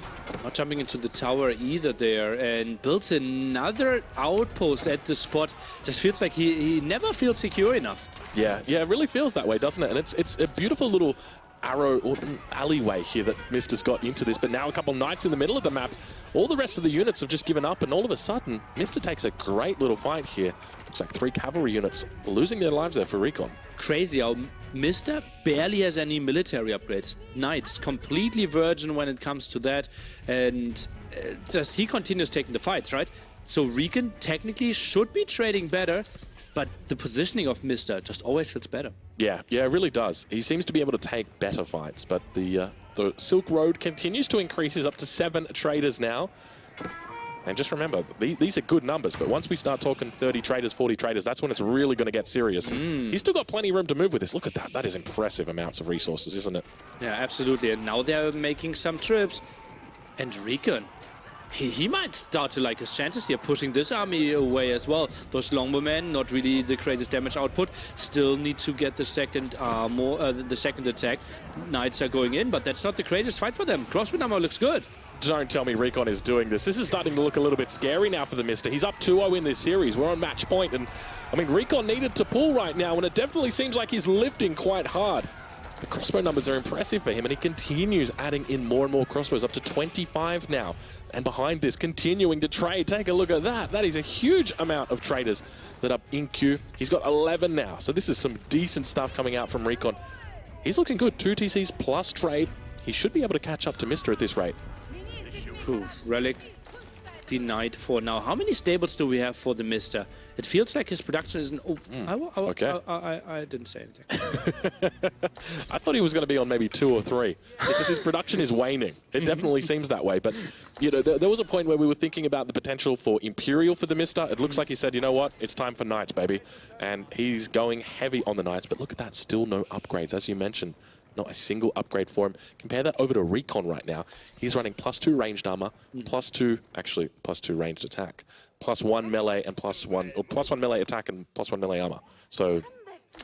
Not jumping into the tower either there, and builds another outpost at the spot. Just feels like he never feels secure enough. Yeah, it really feels that way, doesn't it? And it's a beautiful little arrow or alleyway here that Mista's got into this, but now a couple knights in the middle of the map. All the rest of the units have just given up, and all of a sudden, Mista takes a great little fight here. Looks like 3 cavalry units losing their lives there for RecoN. Crazy how Mista barely has any military upgrades. Knights, completely virgin when it comes to that, and just he continues taking the fights, right? So RecoN technically should be trading better, but the positioning of Mista just always feels better. Yeah, it really does. He seems to be able to take better fights, but the Silk Road continues to increase. He's up to 7 traders now. And just remember, these are good numbers, but once we start talking 30 traders, 40 traders, that's when it's really going to get serious. He's still got plenty of room to move with this. Look at that. That is impressive amounts of resources, isn't it? Yeah, absolutely. And now they're making some trips. And RecoN, He might start to like his chances here, pushing this army away as well. Those longbowmen, not really the craziest damage output. Still need to get the second the second attack. Knights are going in, but that's not the craziest fight for them. Crossbow armor looks good. Don't tell me RecoN is doing this. This is starting to look a little bit scary now for TheMista. He's up 2-0 in this series. We're on match point, and I mean, RecoN needed to pull right now, and it definitely seems like he's lifting quite hard. The crossbow numbers are impressive for him, and he continues adding in more and more crossbows, up to 25 now. And behind this, continuing to trade. Take a look at that. That is a huge amount of traders that are in queue. He's got 11 now, so this is some decent stuff coming out from RecoN. He's looking good. 2 TCs plus trade. He should be able to catch up to TheMista at this rate. Relic denied for now. How many stables do we have for TheMista? It feels like his production isn't... Okay. I didn't say anything. I thought he was going to be on maybe 2 or 3 because his production is waning. It definitely seems that way. But, you know, there was a point where we were thinking about the potential for Imperial for TheMista. It looks like he said, you know what, it's time for Knights, baby. And he's going heavy on the Knights. But look at that, still no upgrades, as you mentioned. Not a single upgrade for him. Compare that over to RecoN right now. He's running +2 ranged armor, +2 ranged attack, +1 melee and +1 melee attack and +1 melee armor. So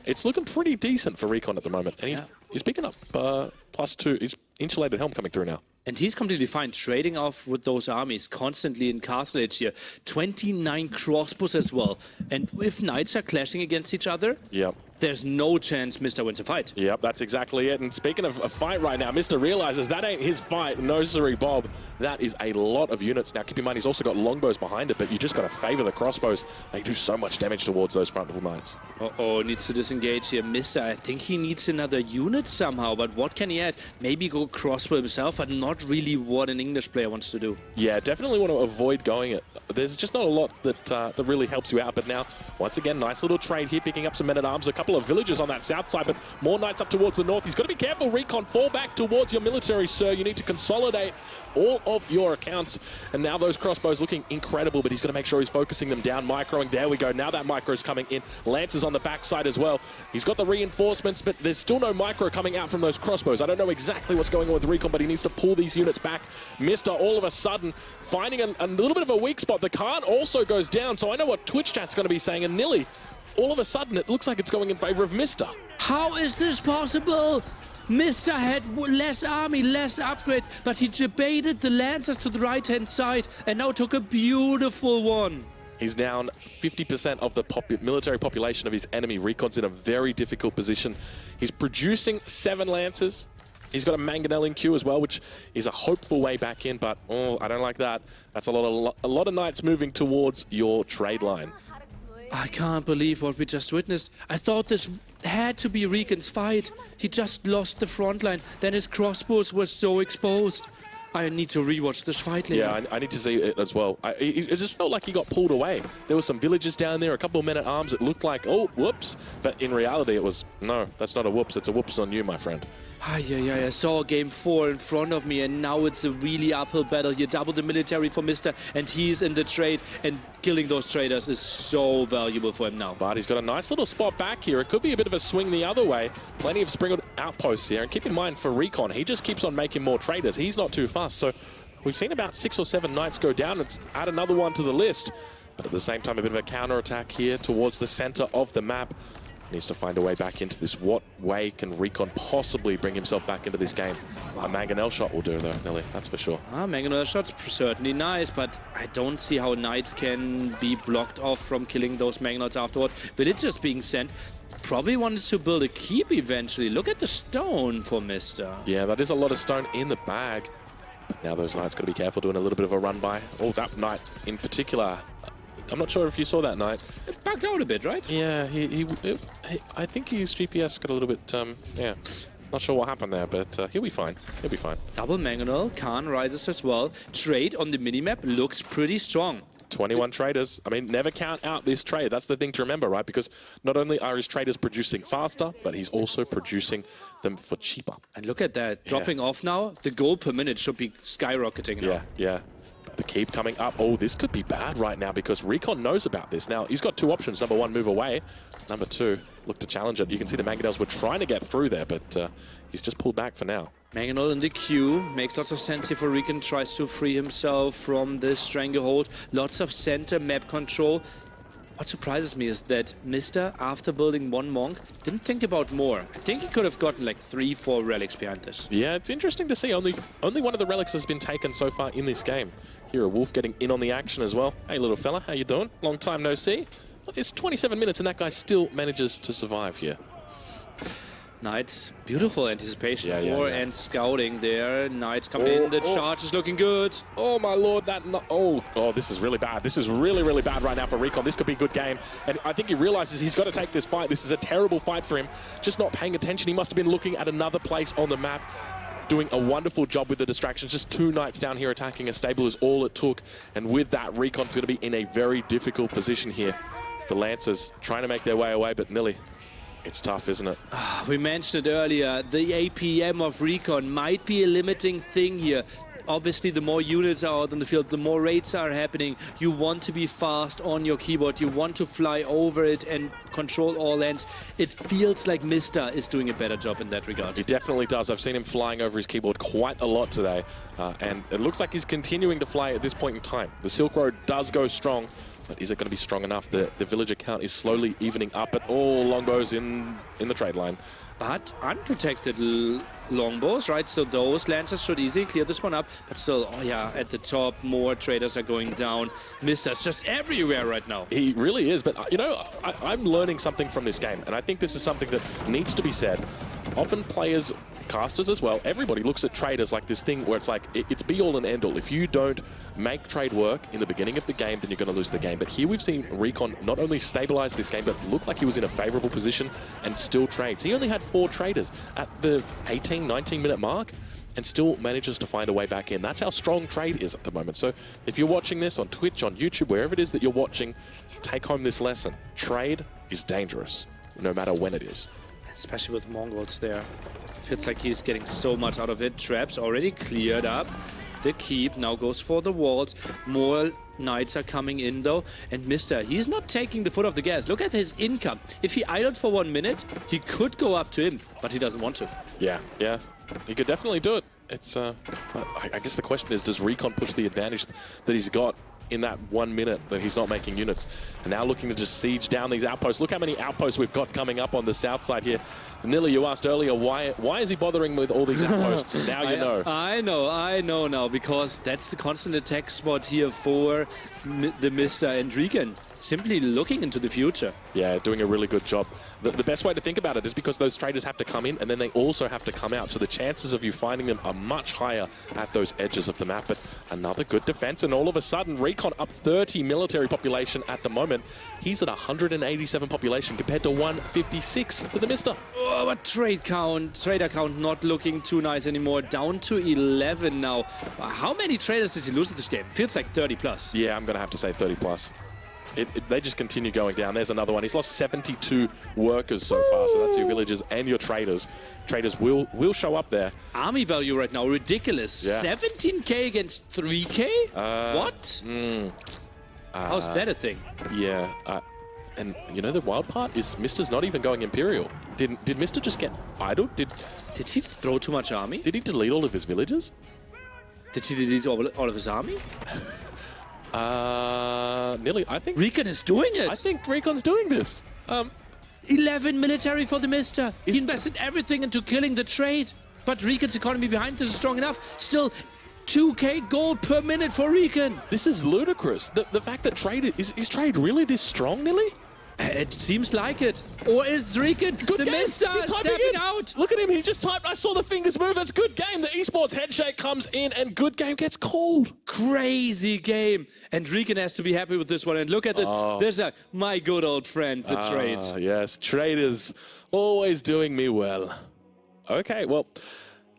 it's looking pretty decent for RecoN at the moment. And he's picking up +2. He's insulated helm coming through now. And he's completely fine trading off with those armies constantly in Castle Age here. 29 crossbows as well. And if knights are clashing against each other, there's no chance Mista wins a fight. Yep, that's exactly it. And speaking of a fight right now, Mista realizes that ain't his fight. No, sorry, Bob. That is a lot of units. Now, keep in mind, he's also got longbows behind it, but you just got to favor the crossbows. They do so much damage towards those frontal knights. Uh-oh, needs to disengage here. Mista, I think he needs another unit somehow, but what can he add? Maybe go crossbow himself, but not really what an English player wants to do. Yeah, definitely want to avoid going it. There's just not a lot that really helps you out. But now, once again, nice little trade here, picking up some men-at-arms, a couple of villagers on that south side, but more knights up towards the north. He's got to be careful, RecoN. Fall back towards your military, sir. You need to consolidate all of your accounts. And now those crossbows looking incredible, but he's got to make sure he's focusing them down, microing. There we go. Now that micro is coming in. Lancers on the backside as well. He's got the reinforcements, but there's still no micro coming out from those crossbows. I don't know exactly what's going on with RecoN, but he needs to pull these units back. Mista all of a sudden finding a little bit of a weak spot. The Khan also goes down, so I know what Twitch chat's going to be saying. And Nilly, all of a sudden, it looks like it's going in favor of Mista. How is this possible? Mista had less army, less upgrades, but he debated the Lancers to the right-hand side and now took a beautiful one. He's down 50% of the military population of his enemy. RecoN's in a very difficult position. He's producing 7 Lancers. He's got a Mangonel in queue as well, which is a hopeful way back in, but I don't like that. That's a lot of knights moving towards your trade line. I can't believe what we just witnessed. I thought this had to be RecoN's fight. He just lost the front line. Then his crossbows were so exposed. I need to rewatch this fight later. Yeah, I need to see it as well. It just felt like he got pulled away. There were some villagers down there, a couple of men-at-arms. It looked like, oh, whoops. But in reality, it was, no, that's not a whoops. It's a whoops on you, my friend. I saw game 4 in front of me, and now it's a really uphill battle. You double the military for Mista, and he's in the trade, and killing those traders is so valuable for him now. But he's got a nice little spot back here. It could be a bit of a swing the other way. Plenty of sprinkled outposts here, and keep in mind for RecoN, he just keeps on making more traders. He's not too fast, so we've seen about 6 or 7 knights go down. Let's add another one to the list. But at the same time, a bit of a counter-attack here towards the center of the map. Needs to find a way back into this. What way can RecoN possibly bring himself back into this game? A Mangonel shot will do, though, Nelly, that's for sure. Mangonel shot's certainly nice, but I don't see how Knights can be blocked off from killing those Mangonels afterwards. Villagers being sent. Probably wanted to build a keep eventually. Look at the stone for Mista. Yeah, that is a lot of stone in the bag. But now those Knights got to be careful doing a little bit of a run by. Oh, that Knight in particular. I'm not sure if you saw that Knight. It backed out a bit, right? Yeah, I think his GPS got a little bit, yeah. Not sure what happened there, but he'll be fine. He'll be fine. Double Mangonel, Khan rises as well. Trade on the minimap looks pretty strong. 21 traders. I mean, never count out this trade. That's the thing to remember, right? Because not only are his traders producing faster, but he's also producing them for cheaper. And look at that, dropping off now. The gold per minute should be skyrocketing now. Yeah. The keep coming up. Oh, this could be bad right now because RecoN knows about this. Now, he's got 2 options. Number 1, move away. Number 2, look to challenge it. You can see the Mangonels were trying to get through there, but he's just pulled back for now. Mangonel in the queue, makes lots of sense here for RecoN, tries to free himself from this stranglehold. Lots of center map control. What surprises me is that Mista, after building one Monk, didn't think about more. I think he could have gotten like 3-4 relics behind this. Yeah, it's interesting to see. Only one of the relics has been taken so far in this game. Here, a Wolf getting in on the action as well. Hey, little fella, how you doing? Long time no see. It's 27 minutes and that guy still manages to survive here. Knights, beautiful anticipation Yeah. and scouting there. Knights coming in, the charge is looking good. Oh my lord, oh, this is really bad. This is really bad right now for RecoN. This could be a good game. And I think he realizes he's got to take this fight. This is a terrible fight for him. Just not paying attention. He must have been looking at another place on the map, doing a wonderful job with the distractions. Just 2 Knights down here attacking a stable is all it took. And with that, RecoN's going to be in a very difficult position here. The Lancers trying to make their way away, but Nilly, it's tough, isn't it? We mentioned it earlier, the APM of RecoN might be a limiting thing here. Obviously, the more units are out in the field, the more raids are happening. You want to be fast on your keyboard. You want to fly over it and control all ends. It feels like Mista is doing a better job in that regard. He definitely does. I've seen him flying over his keyboard quite a lot today. And it looks like he's continuing to fly at this point in time. The Silk Road does go strong, but is it going to be strong enough? The villager count is slowly evening up at all longbows in the trade line. But unprotected longbows, right? So those Lancers should easily clear this one up. But still, oh yeah, at the top, more traders are going down. Mista's just everywhere right now. He really is. But, you know, I'm learning something from this game. And I think this is something that needs to be said. Often players, casters as well, everybody looks at traders like this thing where it's like, it's be all and end all. If you don't make trade work in the beginning of the game, then you're going to lose the game. But here we've seen RecoN not only stabilize this game, but look like he was in a favorable position and still trades. He only had 4 traders at the 18, 19-minute mark and still manages to find a way back in. That's how strong trade is at the moment. So if you're watching this on Twitch, on YouTube, wherever it is that you're watching, take home this lesson. Trade is dangerous, no matter when it is. Especially with Mongols there. Feels like he's getting so much out of it. Traps already cleared up. The keep now goes for the walls. More Knights are coming in though. And Mista, he's not taking the foot off the gas. Look at his income. If he idled for 1 minute, he could go up to him, but he doesn't want to. Yeah. He could definitely do it. It's but I guess the question is, does RecoN push the advantage that he's got in that 1 minute that he's not making units? And now looking to just siege down these outposts. Look how many outposts we've got coming up on the south side here. Nilly, you asked earlier, why is he bothering with all these outposts? Now you know. I know now, because that's the constant attack spot here for the Mista and RecoN. Simply looking into the future. Yeah, doing a really good job. The best way to think about it is because those traders have to come in and then they also have to come out. So the chances of you finding them are much higher at those edges of the map. But another good defense, and all of a sudden, RecoN up 30 military population at the moment. He's at 187 population compared to 156 for the Mista. Oh, but trader count not looking too nice anymore. Down to 11 now. How many traders did he lose in this game? Feels like 30 plus. Yeah, I'm going to have to say 30 plus. They just continue going down. There's another one. He's lost 72 workers so far. So that's your villagers and your traders. Traders will show up there. Army value right now, ridiculous. Yeah. 17k against 3k? What? How's that a thing? Yeah. And you know the wild part is Mista's not even going Imperial. Did Mista just get idled? Did he throw too much army? Did he delete all of his villagers? Did he delete all of his army? Nearly. I think RecoN is doing it. I think RecoN's doing this. 11 military for the Mista. He invested everything into killing the trade. But RecoN's economy behind this is strong enough. Still 2k gold per minute for RecoN. This is ludicrous. The fact that trade is trade really this strong, Nilly? It seems like it. Or is RecoN the Mista stepping out? Look at him. He just typed. I saw the fingers move. That's good game. The esports headshake comes in and good game gets called. Crazy game. And RecoN has to be happy with this one. And look at this. There's my good old friend, the trade. Yes, traders always doing me well. Okay, well,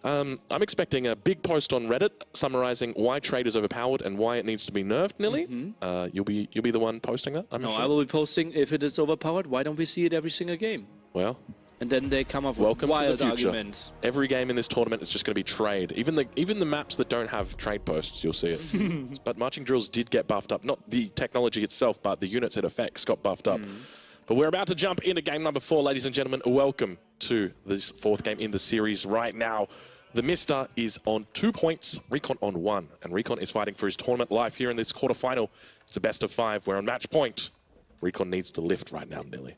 I'm expecting a big post on Reddit summarizing why trade is overpowered and why it needs to be nerfed, Nilly. You'll be the one posting that? No, I will be posting if it is overpowered. Why don't we see it every single game? Well, and then they come up with wild arguments. Every game in this tournament is just going to be trade. Even the maps that don't have trade posts, you'll see it. But marching drills did get buffed up. Not the technology itself, but the units it affects got buffed up. But we're about to jump into game number 4, ladies and gentlemen. Welcome to this 4th game in the series right now. TheMista is on 2 points, RecoN on 1. And RecoN is fighting for his tournament life here in this quarterfinal. It's a best of 5. We're on match point. RecoN needs to lift right now, Nilly.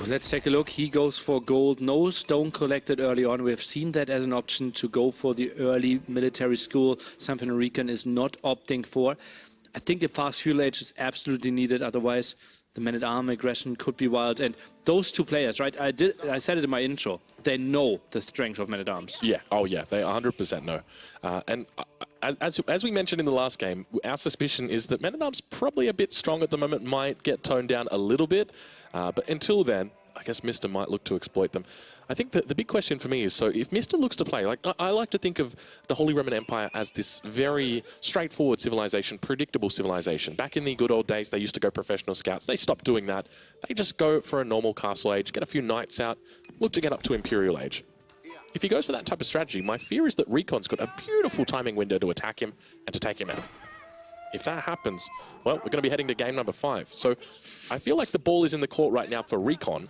Let's take a look. He goes for gold. No stone collected early on. We have seen that as an option to go for the early military school, something RecoN is not opting for. I think a fast fuel age is absolutely needed. Otherwise, the man-at-arm aggression could be wild. And those two players, right? I said it in my intro. They know the strength of man-at-arms. Yeah. Oh, yeah. They 100% know. And as we mentioned in the last game, our suspicion is that man-at-arms probably a bit strong at the moment, might get toned down a little bit. But until then, I guess Mr. might look to exploit them. I think the big question for me is, so if Mr. looks to play, like I like to think of the Holy Roman Empire as this very straightforward civilization, predictable civilization. Back in the good old days, they used to go professional scouts. They stopped doing that. They just go for a normal castle age, get a few knights out, look to get up to Imperial age. If he goes for that type of strategy, my fear is that RecoN's got a beautiful timing window to attack him and to take him out. If that happens, well, we're going to be heading to game number 5. So I feel like the ball is in the court right now for RecoN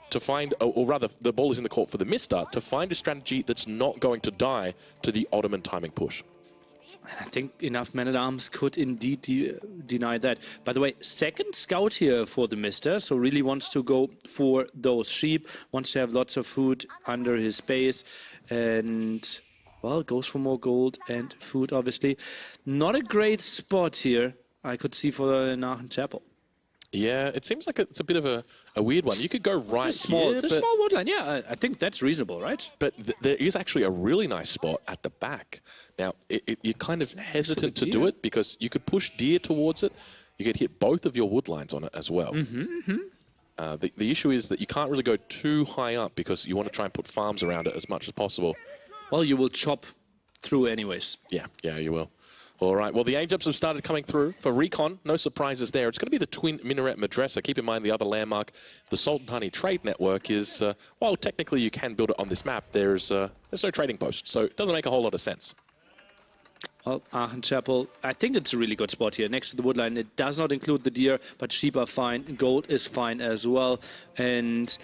to find, or rather, the ball is in the court for TheMista to find a strategy that's not going to die to the Ottoman timing push. I think enough men-at-arms could indeed deny that. By the way, second scout here for TheMista, so really wants to go for those sheep, wants to have lots of food under his base, and, well, goes for more gold and food, obviously. Not a great spot here, I could see, for the Aachen Chapel. Yeah, it seems like it's a bit of a weird one. You could go right here. The small woodline, yeah, I think that's reasonable, right? But there is actually a really nice spot at the back. Now, you're kind of hesitant to do it because you could push deer towards it. You could hit both of your wood lines on it as well. The issue is that you can't really go too high up because you want to try and put farms around it as much as possible. Well, you will chop through anyways. Yeah, you will. All right, well, the age-ups have started coming through for RecoN. No surprises there. It's going to be the Twin Minaret Madrasa. Keep in mind the other landmark, the Sultan Honey Trade Network is, well, technically you can build it on this map. There's no trading post, so it doesn't make a whole lot of sense. Well, Aachen Chapel, I think it's a really good spot here. Next to the woodline, it does not include the deer, but sheep are fine. Gold is fine as well. And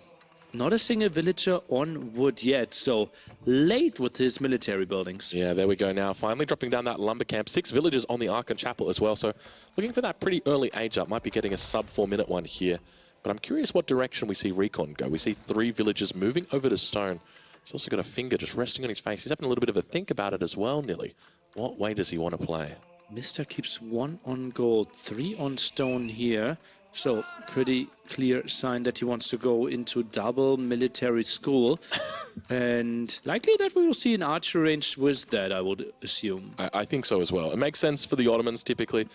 not a single villager on wood yet, so late with his military buildings. Yeah, there we go now. Finally dropping down that lumber camp. 6 villagers on the Aachen Chapel as well, so looking for that pretty early age up. Might be getting a sub 4-minute one here. But I'm curious what direction we see RecoN go. We see 3 villagers moving over to stone. He's also got a finger just resting on his face. He's having a little bit of a think about it as well, Nilly. What way does he want to play? Mr. keeps 1 on gold, 3 on stone here. So, pretty clear sign that he wants to go into double military school. And likely that we will see an archer range with that, I would assume. I think so as well. It makes sense for the Ottomans, typically.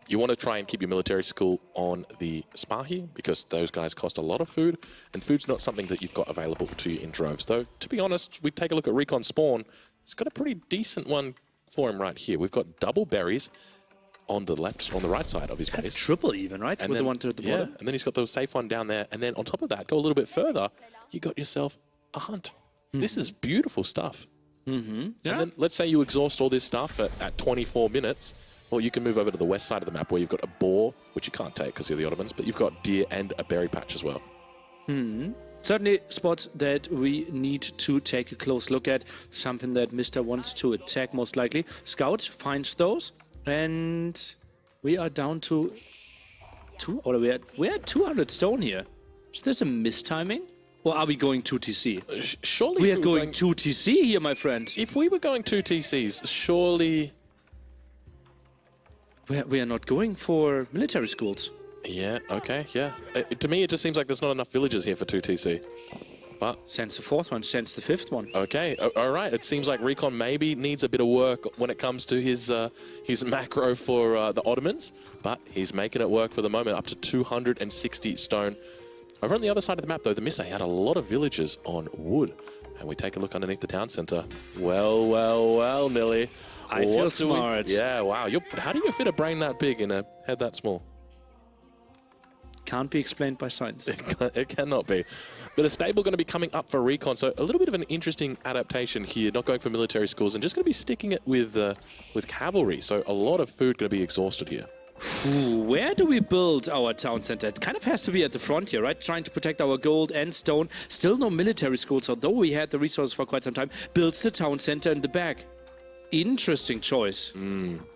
You want to try and keep your military school on the Spahi, because those guys cost a lot of food, and food's not something that you've got available to you in droves. Though, to be honest, we take a look at RecoN spawn. He's got a pretty decent one for him right here. We've got double berries on the left, on the right side of his base. Triple even, right? And with then, the one to the bottom. Yeah, and then he's got the safe one down there. And then on top of that, go a little bit further, you got yourself a hunt. This is beautiful stuff. Yeah. And then let's say you exhaust all this stuff at 24 minutes. Well, you can move over to the west side of the map where you've got a boar, which you can't take because you're the Ottomans, but you've got deer and a berry patch as well. Certainly spots that we need to take a close look at. Something that Mr. wants to attack most likely. Scout finds those. And we are down to we're at 200 stone here. Is this a mistiming? Or are we going 2TC? Surely we are going 2TC here, my friend. If we were going 2TCs, surely we are not going for military schools. Yeah, okay, yeah. To me, it just seems like there's not enough villagers here for 2TC. But sends the 4th one, sends the 5th one. Okay, all right. It seems like RecoN maybe needs a bit of work when it comes to his macro for the Ottomans, but he's making it work for the moment, up to 260 stone. Over on the other side of the map, though, TheMista had a lot of villagers on wood. And we take a look underneath the town center. Well, Nilly. I feel smart. Yeah, wow. How do you fit a brain that big in a head that small? Can't be explained by science. It cannot be. But a stable going to be coming up for RecoN, so a little bit of an interesting adaptation here, not going for military schools and just going to be sticking it with cavalry. So a lot of food going to be exhausted here. Where do we build our town center? It kind of has to be at the front here, right? Trying to protect our gold and stone. Still no military schools, although we had the resources for quite some time. Builds the town center in the back. Interesting choice.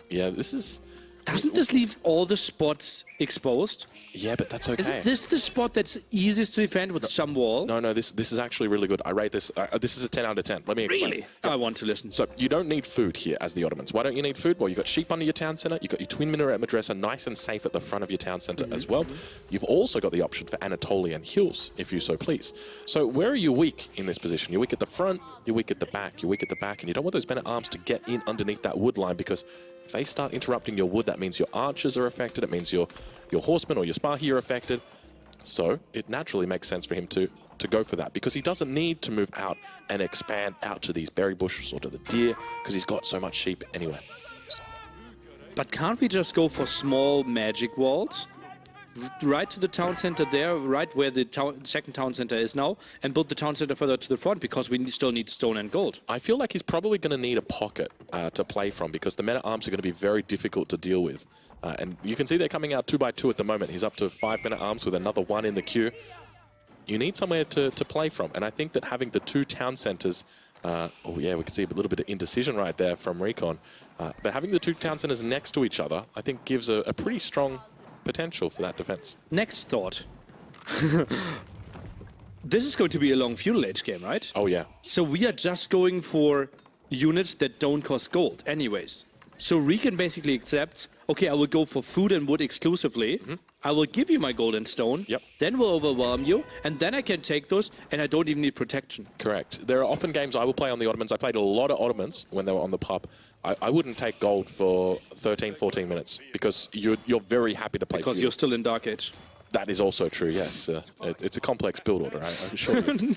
Yeah, this is... Doesn't this leave all the spots exposed? Yeah, but that's okay. Isn't this the spot that's easiest to defend with some wall? No, this is actually really good. I rate this. This is a 10 out of 10. Let me explain. Really? I want to listen. So you don't need food here as the Ottomans. Why don't you need food? Well, you've got sheep under your town center. You've got your twin minaret madrasa nice and safe at the front of your town center as well. You've also got the option for Anatolian hills, if you so please. So where are you weak in this position? You're weak at the front, you're weak at the back, you're weak at the back, and you don't want those men-at-arms to get in underneath that wood line, because if they start interrupting your wood, that means your archers are affected, it means your horsemen or your Spahi are affected. So it naturally makes sense for him to go for that, because he doesn't need to move out and expand out to these berry bushes or to the deer, because he's got so much sheep anyway. But can't we just go for small magic walls? Right to the town center there, right where the second town center is now, and build the town center further to the front, because we still need stone and gold. I feel like he's probably going to need a pocket to play from, because the men-at-arms are going to be very difficult to deal with. And you can see they're coming out 2 by 2 at the moment. He's up to 5 men-at-arms with another 1 in the queue. You need somewhere to play from, and I think that having the 2 town centers, oh yeah, we can see a little bit of indecision right there from RecoN, but having the 2 town centers next to each other, I think gives a pretty strong potential for that defense. Next thought. This is going to be a long feudal age game, right? Oh yeah. So we are just going for units that don't cost gold anyways. So RecoN basically accepts, okay, I will go for food and wood exclusively. I will give you my gold and stone. Yep. Then we'll overwhelm you, and then I can take those, and I don't even need protection. Correct. There are often games I will play on the Ottomans. I played a lot of Ottomans when they were on the pub. I wouldn't take gold for 13, 14 minutes, because you're very happy to play Because feudal. you're still in Dark Age. That is also true, yes. It's a complex build order, I assure you.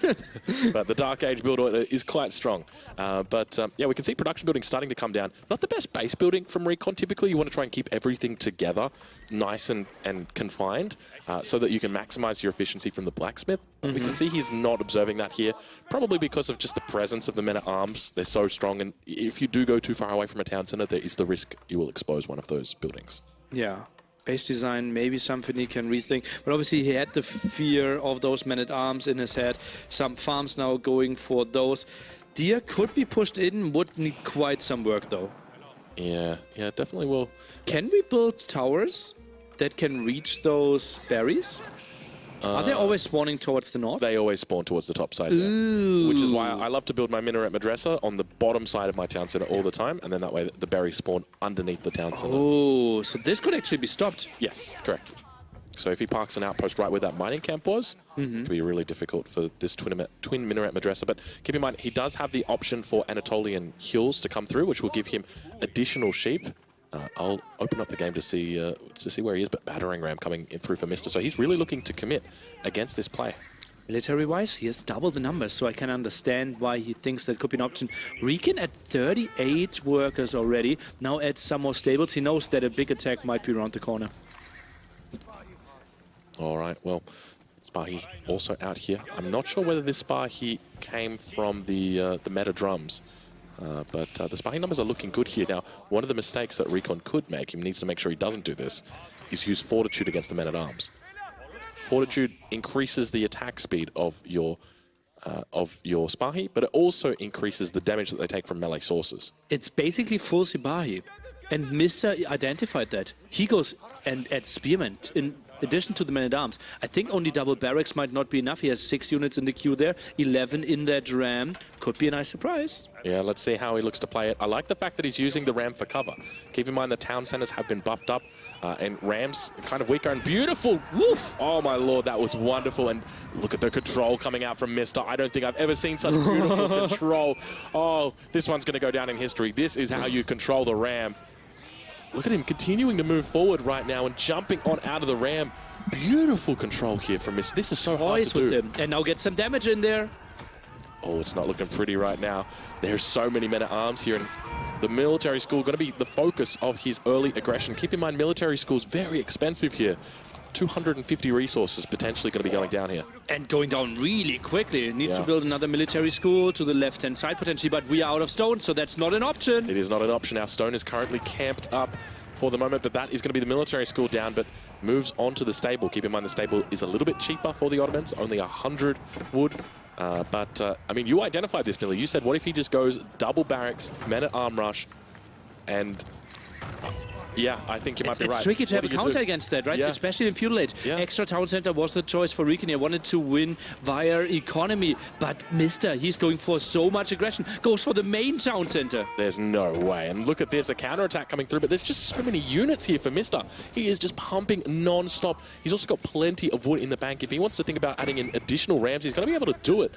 But the Dark Age build order is quite strong. Yeah, we can see production building starting to come down. Not the best base building from RecoN. Typically, you want to try and keep everything together, nice and confined, so that you can maximize your efficiency from the blacksmith. We can see he's not observing that here, probably because of just the presence of the men-at-arms. They're so strong, and if you do go too far away from a town center, there is the risk you will expose one of those buildings. Yeah. Base design, maybe something he can rethink. But obviously he had the fear of those men-at-arms in his head. Some farms now going for those. Deer could be pushed in, would need quite some work though. Yeah, definitely will. Can we build towers that can reach those berries? Are they always spawning towards the north? They always spawn towards the top side there, which is why I love to build my minaret madrasa on the bottom side of my town center all the time, and then that way the berries spawn underneath the town center. Oh, so this could actually be stopped. Yes, correct. So if he parks an outpost right where that mining camp was, it could be really difficult for this twin minaret madrasa. But keep in mind, he does have the option for Anatolian hills to come through, which will give him additional sheep. I'll open up the game to see where he is, but battering ram coming in through for Mr. So he's really looking to commit against this play. Military-wise, he has doubled the numbers, so I can understand why he thinks that could be an option. RecoN at 38 workers already. Now adds some more stables. He knows that a big attack might be around the corner. All right, well, Spahi also out here. I'm not sure whether this Spahi came from the meta drums. But the Spahi numbers are looking good here. Now, one of the mistakes that RecoN could make, he needs to make sure he doesn't do this, is use Fortitude against the men-at-arms. Fortitude increases the attack speed of your Spahi, but it also increases the damage that they take from melee sources. It's basically full Sibahi. And Mr. identified that. He goes and adds Spearmen in addition to the men-at-arms. I think only double barracks might not be enough. He has 6 units in the queue there, 11 in that ram. Could be a nice surprise. Yeah, let's see how he looks to play it. I like the fact that he's using the ram for cover. Keep in mind the town centers have been buffed up, and rams kind of weaker and beautiful. Woo! Oh my lord, that was wonderful. And look at the control coming out from Mr. I don't think I've ever seen such beautiful control. Oh, this one's going to go down in history. This is how you control the ram. Look at him continuing to move forward right now and jumping on out of the ram. Beautiful control here from Mr. This is so hard to do. With him. And now get some damage in there. Oh, it's not looking pretty right now. There's so many men-at-arms here, and the military school going to be the focus of his early aggression. Keep in mind, military school's very expensive here. 250 resources potentially going to be going down here. And going down really quickly. Needs to build another military school to the left-hand side potentially, but we are out of stone, so that's not an option. It is not an option. Our stone is currently camped up for the moment, but that is going to be the military school down, but moves on to the stable. Keep in mind the stable is a little bit cheaper for the Ottomans, only 100 wood. I mean, you identified this, Nilly. You said, what if he just goes double barracks, men-at-arm rush, and... yeah, I think you might be right. It's tricky to have a counter against that, right? Yeah. Especially in Feudal Age. Yeah. Extra town center was the choice for RecoN. He wanted to win via economy, but Mr. He's going for so much aggression. Goes for the main town center. There's no way. And look at this, the counterattack coming through, but there's just so many units here for Mr. He is just pumping non-stop. He's also got plenty of wood in the bank. If he wants to think about adding in additional rams, he's going to be able to do it.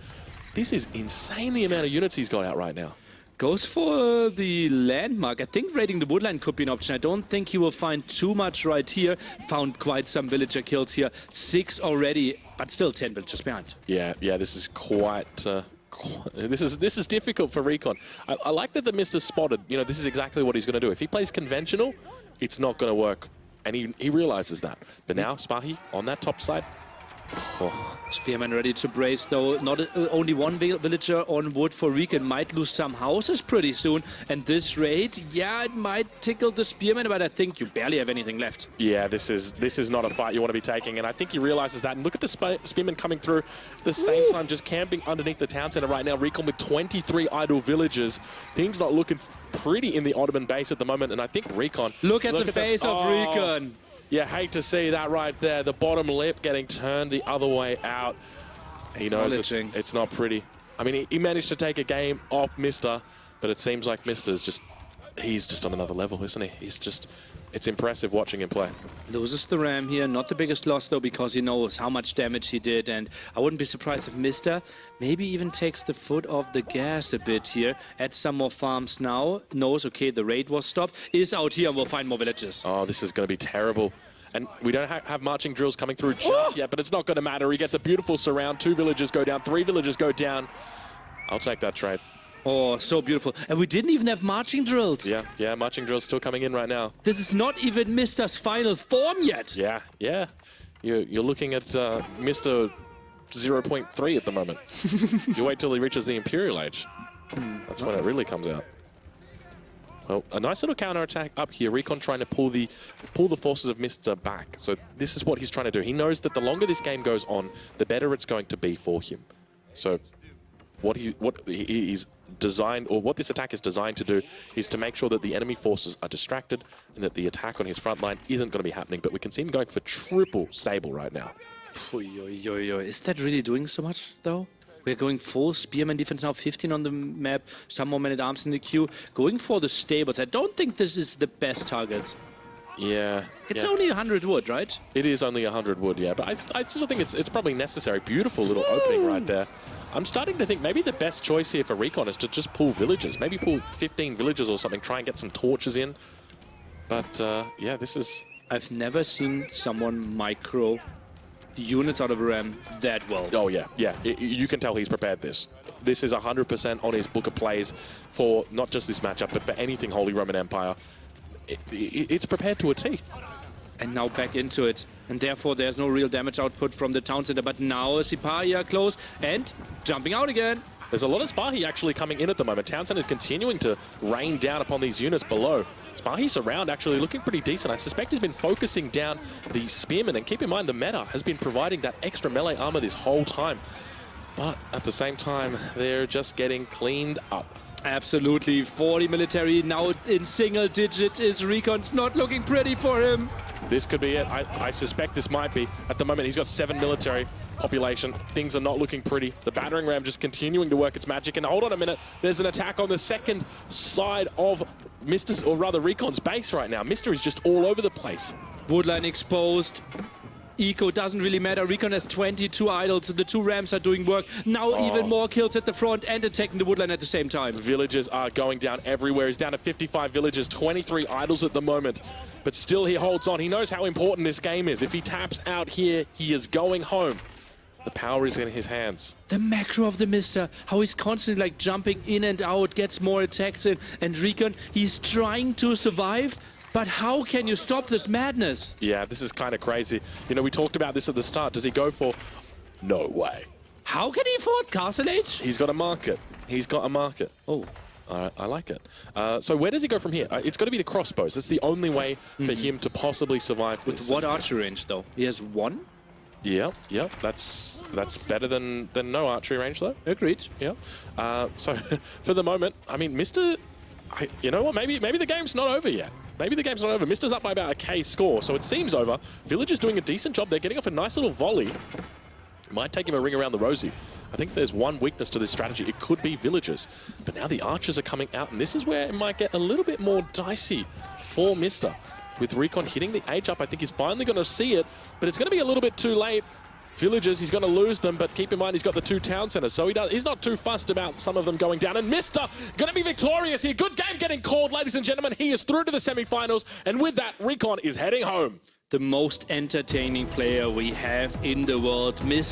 This is insane, the amount of units he's got out right now. Goes for the landmark. I think raiding the woodline could be an option. I don't think he will find too much right here. Found quite some villager kills here. 6 already, but still 10 villagers behind. Yeah, this is quite... this is difficult for RecoN. I like that the Mr. spotted, you know, this is exactly what he's going to do. If he plays conventional, it's not going to work. And he realizes that. But now, Spahi on that top side. Oh. Spearman ready to brace, though. Not only one villager on wood for RecoN. Might lose some houses pretty soon. And this raid, yeah, it might tickle the Spearman, but I think you barely have anything left. Yeah, this is not a fight you want to be taking. And I think he realizes that. And look at the Spearman coming through at the same time, just camping underneath the town center right now. RecoN with 23 idle villagers. Things not looking pretty in the Ottoman base at the moment. And I think RecoN... Look at the face of RecoN. You hate to see that right there. The bottom lip getting turned the other way out. He knows it's not pretty. I mean, he managed to take a game off Mr., but it seems like Mr.'s just... he's just on another level, isn't he? He's just... it's impressive watching him play. Loses the ram here. Not the biggest loss, though, because he knows how much damage he did. And I wouldn't be surprised if Mr. maybe even takes the foot off the gas a bit here. Adds some more farms now. Knows, okay, the raid was stopped. Is out here and will find more villages. Oh, this is going to be terrible. And we don't have marching drills coming through just yet, but it's not going to matter. He gets a beautiful surround. 2 villagers go down. 3 villagers go down. I'll take that trade. Oh, so beautiful. And we didn't even have marching drills. Yeah, marching drills still coming in right now. This is not even Mr.'s final form yet. Yeah. You're looking at Mr. 0.3 at the moment. You wait till he reaches the Imperial Age. That's when it really comes out. Well, a nice little counter-attack up here. RecoN trying to pull the forces of Mr. back. So this is what he's trying to do. He knows that the longer this game goes on, the better it's going to be for him. So what he's designed, or what this attack is designed to do, is to make sure that the enemy forces are distracted and that the attack on his front line isn't going to be happening. But we can see him going for triple stable right now. Is that really doing so much, though? We're going full Spearman defense now, 15 on the map, some more men-at-arms in the queue. Going for the stables. I don't think this is the best target. Yeah. It's only 100 wood, right? It is only 100 wood, yeah. But I still think it's probably necessary. Beautiful little opening right there. I'm starting to think maybe the best choice here for RecoN is to just pull villagers. Maybe pull 15 villagers or something. Try and get some torches in. But, yeah, this is... I've never seen someone micro units out of a ram that well. Oh, yeah. You can tell he's prepared this. This is 100% on his book of plays for not just this matchup, but for anything Holy Roman Empire. It's prepared to a T. And now back into it. And therefore, there's no real damage output from the town center. But now Sipahi are close and jumping out again. There's a lot of Sipahi actually coming in at the moment. Town center is continuing to rain down upon these units below. Sipahi's around actually looking pretty decent. I suspect he's been focusing down the spearmen. And keep in mind, the meta has been providing that extra melee armor this whole time. But at the same time, they're just getting cleaned up. Absolutely. 40 military now in single digits is RecoN's not looking pretty for him. This could be it. I suspect this might be. At the moment, he's got 7 military population. Things are not looking pretty. The battering ram just continuing to work its magic. And hold on a minute, there's an attack on the second side of Mr.'s, or rather RecoN's base right now. Mr. is just all over the place. Woodline exposed. Eco doesn't really matter. RecoN has 22 idols. The 2 rams are doing work. Now even more kills at the front and attacking the woodline at the same time. Villagers are going down everywhere. He's down to 55 villagers, 23 idols at the moment. But still he holds on. He knows how important this game is. If he taps out here, he is going home. The power is in his hands. The macro of TheMista, how he's constantly like jumping in and out, gets more attacks in. And RecoN, he's trying to survive. But how can you stop this madness? Yeah, this is kind of crazy. You know, we talked about this at the start. Does he go for... No way. How can he afford Castle Age? He's got a market. He's got a market. Oh. I like it. So where does he go from here? It's got to be the crossbows. That's the only way for him to possibly survive this. With what archery range, though? He has 1? Yeah. That's better than no archery range, though. Agreed. Yeah. So for the moment, I mean, Mr. You know what? Maybe the game's not over yet. Maybe the game's not over. Mister's up by about a K score, so it seems over. Village is doing a decent job. They're getting off a nice little volley. Might take him a ring around the rosy. I think if there's one weakness to this strategy, it could be villagers. But now the archers are coming out, and this is where it might get a little bit more dicey for Mister. With RecoN hitting the H up, I think he's finally going to see it, but it's going to be a little bit too late. Villagers, he's going to lose them, but keep in mind he's got the 2 town centers, so he's not too fussed about some of them going down. And Mister going to be victorious here. Good game getting called, ladies and gentlemen. He is through to the semifinals, and with that, RecoN is heading home. The most entertaining player we have in the world, Miss